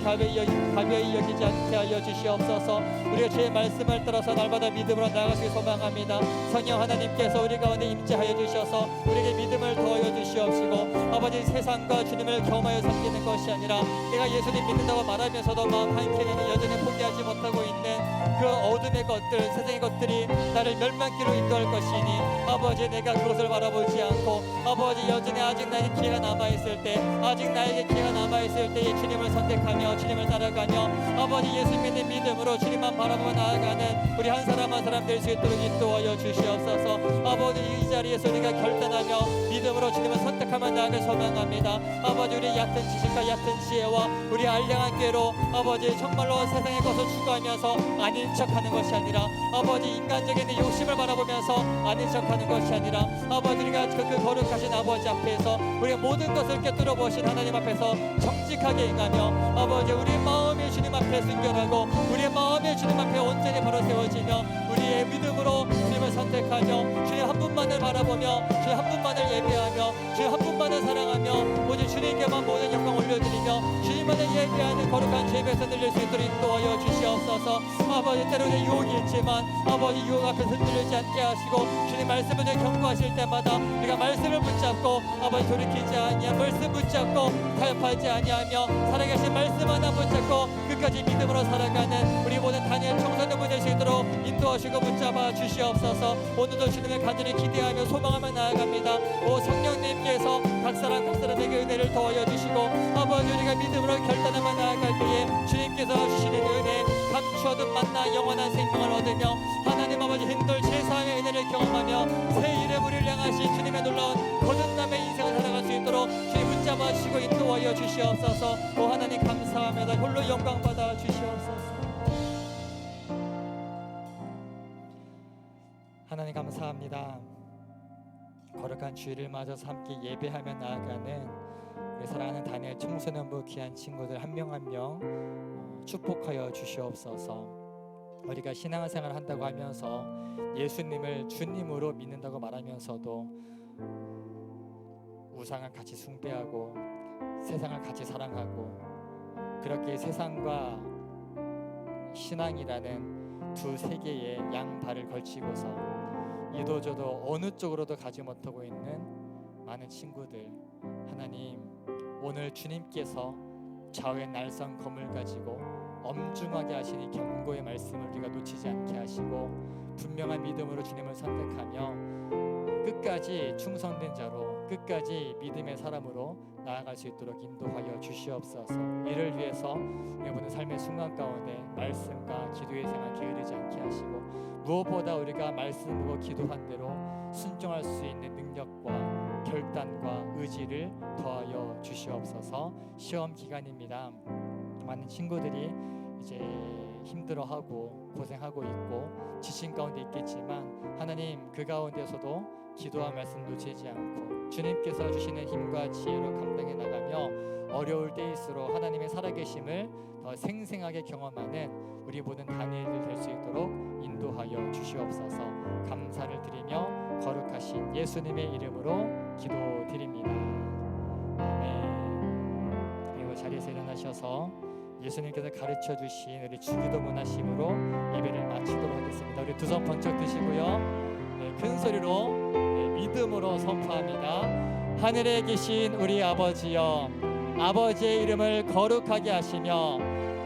가벼이 여기지 않게 하여 주시옵소서. 우리가 주의 말씀을 따라서 날마다 믿음으로 나아가시기 소망합니다. 성령 하나님께서 우리 가운데 임재하여 주셔서 우리에게 믿음을 더하여 주시옵시고 아버지, 세상과 주님을 경험하여 섬기는 것이 아니라 내가 예수님 믿는다고 말하면서도 마음 한켠에는 여전히 포기하지 못하고 있는 그 어둠의 것들, 세상의 것들이 나를 멸망길로 인도할 것이니 아버지, 내가 그것을 바라보지 않고 아버지, 여전히 아직 나에게 기회가 남아있을 때, 아직 나에게 기회가 남아있을 때에 주님을 선택하며 주님을 따라가며 아버지, 예수 믿는 믿음으로 주님만 바라보며 나아가는 우리 한 사람 한 사람 될 수 있도록 인도하여 주시옵소서. 아버지, 이 자리에서 우리가 결단하며 믿음으로 주님을 선택하며 나아갈 소망합니다. 아버지, 우리 얕은 지식과 얕은 지혜와 우리 알량한 꾀로 아버지 정말로 세상의 것을 추구하면서 아닌 척하는 것이 아니라 아버지, 인간적인 내 욕심을 바라보면서 아닌 척하는 것이 아니라 아버지, 우리가 그 거룩하신 아버지 앞에서 우리가 모든 것을 꿰뚫어 보신 하나님 앞에서 정직하게 행하며 아버지, 우리 마음이 주님 앞에 순결하고 우리의 마음이 주님 앞에 온전히 바로 세워지며 우리의 믿음으로 주님을 선택하며 주님 한 분만을 바라보며 주님 한 분만을 예배하며 주님 한 분만을 사랑하며 오직 주님께만 모든 영광 올려드리며 주님만을 예배하는 거룩한 죄 백성 들릴 수 있도록 인도하여 주시옵소서. 아버지, 때로는 유혹이 있지만 아버지, 유혹 앞에 흔들리지 않게 하시고 주님 말씀을 경고하실 때마다 우리가 말씀을 붙잡고 아버지, 돌이키지 아니하며 말씀 붙잡고 타협하지 아니하며 살아계신 말씀 하나 붙잡고 끝까지 믿음으로 살아가는 우리 모든 다니엘 청소년분 될 수 있도록 인도하시고 붙잡아 주시옵소서. 오늘도 주님의 간절히 기대하며 소망하며 나아갑니다. 오 성령님께서 각 사람에게 은혜를 더하여 주시고 아버지, 우리가 믿음으로 결단하며 나아갈 때에 주님께서 주시는 은혜, 감추어둔 만나 영원한 생명을 얻으며 하나님 아버지, 힘들 제사함의 은혜를 경험하며 새 일의 우리를 향하신 주님의 놀라운 거듭남의 인생을 살아갈 수 있도록 주님 붙잡아 주시고 인도하여 주시옵소서. 오 하나님, 감사합니다. 홀로 영광 받아 주시옵소서. 하나님 감사합니다. 거룩한 주일을 맞아서 함께 예배하며 나아가는 우리 사랑하는 다니엘 청소년부 귀한 친구들 한 명 한 명 축복하여 주시옵소서. 우리가 신앙생활을 한다고 하면서 예수님을 주님으로 믿는다고 말하면서도 우상을 같이 숭배하고 세상을 같이 사랑하고 그렇게 세상과 신앙이라는 두 세계의 양발을 걸치고서 이도저도 어느 쪽으로도 가지 못하고 있는 많은 친구들, 하나님 오늘 주님께서 좌우의 날선 검을 가지고 엄중하게 하시니 경고의 말씀을 우리가 놓치지 않게 하시고 분명한 믿음으로 주님을 선택하며 끝까지 충성된 자로 끝까지 믿음의 사람으로 나아갈 수 있도록 인도하여 주시옵소서. 이를 위해서 우리 모든 삶의 순간 가운데 말씀과 기도의 생활 게으르지 않게 하시고 무엇보다 우리가 말씀으로 기도한 대로 순종할 수 있는 능력과 결단과 의지를 더하여 주시옵소서. 시험 기간입니다. 많은 친구들이 이제 힘들어하고 고생하고 있고 지친 가운데 있겠지만 하나님 그 가운데서도 기도와 말씀 놓치지 않고 주님께서 주시는 힘과 지혜로 감당해 나가며 어려울 때일수록 하나님의 살아계심을 더 생생하게 경험하는 우리 모든 다니엘들 될 수 있도록 인도하여 주시옵소서. 감사를 드리며 거룩하신 예수님의 이름으로 기도드립니다. 아멘. 그리고 자리에서 일어나셔서 예수님께서 가르쳐 주신 우리 주기도 문하심으로 예배를 마치도록 하겠습니다. 우리 두 손 번쩍 드시고요. 큰 소리로 믿음으로 선포합니다. 하늘에 계신 우리 아버지여, 아버지의 이름을 거룩하게 하시며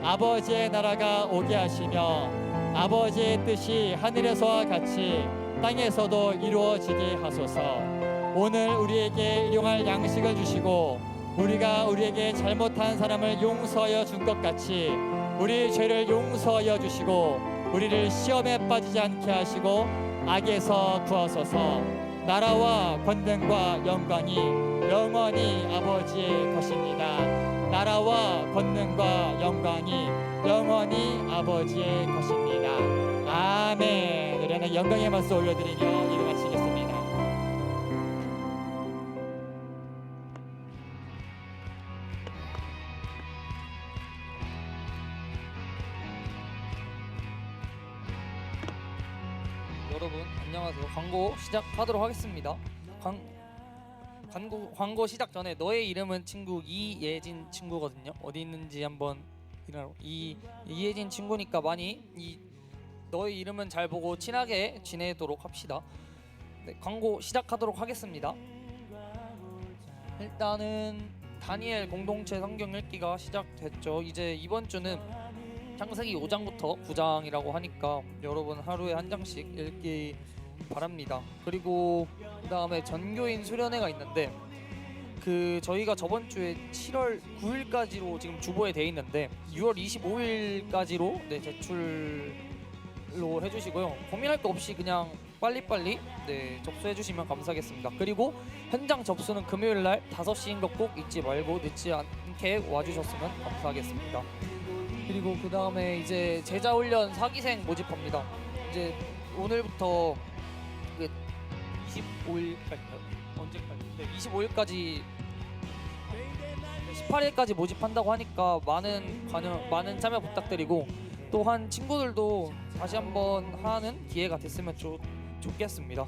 아버지의 나라가 오게 하시며 아버지의 뜻이 하늘에서와 같이 땅에서도 이루어지게 하소서. 오늘 우리에게 일용할 양식을 주시고 우리가 우리에게 잘못한 사람을 용서하여 준 것 같이 우리 죄를 용서하여 주시고 우리를 시험에 빠지지 않게 하시고 악에서 구하소서. 나라와 권능과 영광이 영원히 아버지의 것입니다. 나라와 권능과 영광이 영원히 아버지의 것입니다. 아멘. 우리 하나 영광의 말씀 올려드리며 기도 마치겠습니다. 여러분 안녕하세요. 광고 시작하도록 하겠습니다. 광고 시작 전에 너의 이름은 친구 이예진 친구거든요. 어디 있는지 한번 이예진 친구니까 많이 너의 이름은 잘 보고 친하게 지내도록 합시다. 네, 광고 시작하도록 하겠습니다. 일단은 다니엘 공동체 성경 읽기가 시작됐죠. 이제 이번 주는 창세기 5장부터 9장이라고 하니까 여러분 하루에 한 장씩 읽기 바랍니다. 그리고 그다음에 전교인 수련회가 있는데 저희가 저번 주에 7월 9일까지로 지금 주보에 돼 있는데 6월 25일까지로 제출로 해주시고요. 고민할 거 없이 그냥 빨리빨리 접수해 주시면 감사하겠습니다. 그리고 현장 접수는 금요일날 5시인 것 꼭 잊지 말고 늦지 않게 와주셨으면 감사하겠습니다. 그리고 그 다음에 이제 제자훈련 4기생 모집합니다. 이제 오늘부터 25일까지요? 언제까지? 25일까지 18일까지 모집한다고 하니까 많은 참여 부탁드리고 또한 친구들도 다시 한번 하는 기회가 됐으면 좋겠습니다.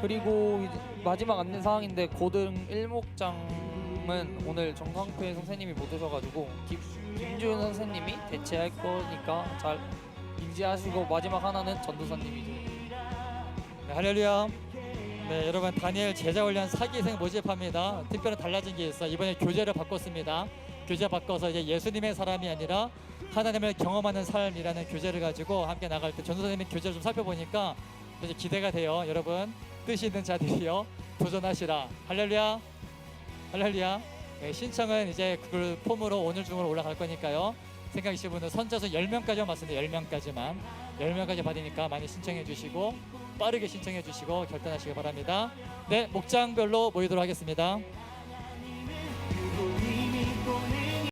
그리고 이제 마지막 안내 사항인데 고등 1목장은 오늘 정광표 선생님이 못 오셔가지고 김주현 선생님이 대체할 거니까 잘 인지하시고 마지막 하나는 전도사님이죠. 네, 할렐루야. 네, 여러분 다니엘 제자훈련 4기생 모집합니다. 특별히 달라진 게 있어. 이번에 교재를 바꿨습니다. 교재 바꿔서 이제 예수님의 사람이 아니라 하나님을 경험하는 삶이라는 교재를 가지고 함께 나갈 때 전도사님의 교재를 좀 살펴보니까 이제 기대가 돼요. 여러분 뜻이 있는 자들이요 도전하시라. 할렐루야. 할렐루야. 네, 신청은 이제 그 폼으로 오늘 중으로 올라갈 거니까요. 생각 있으신 분은 선자수 10명까지만 받습니다. 10명까지 받으니까 많이 신청해 주시고 빠르게 신청해 주시고 결단하시기 바랍니다. 네, 목장별로 모이도록 하겠습니다.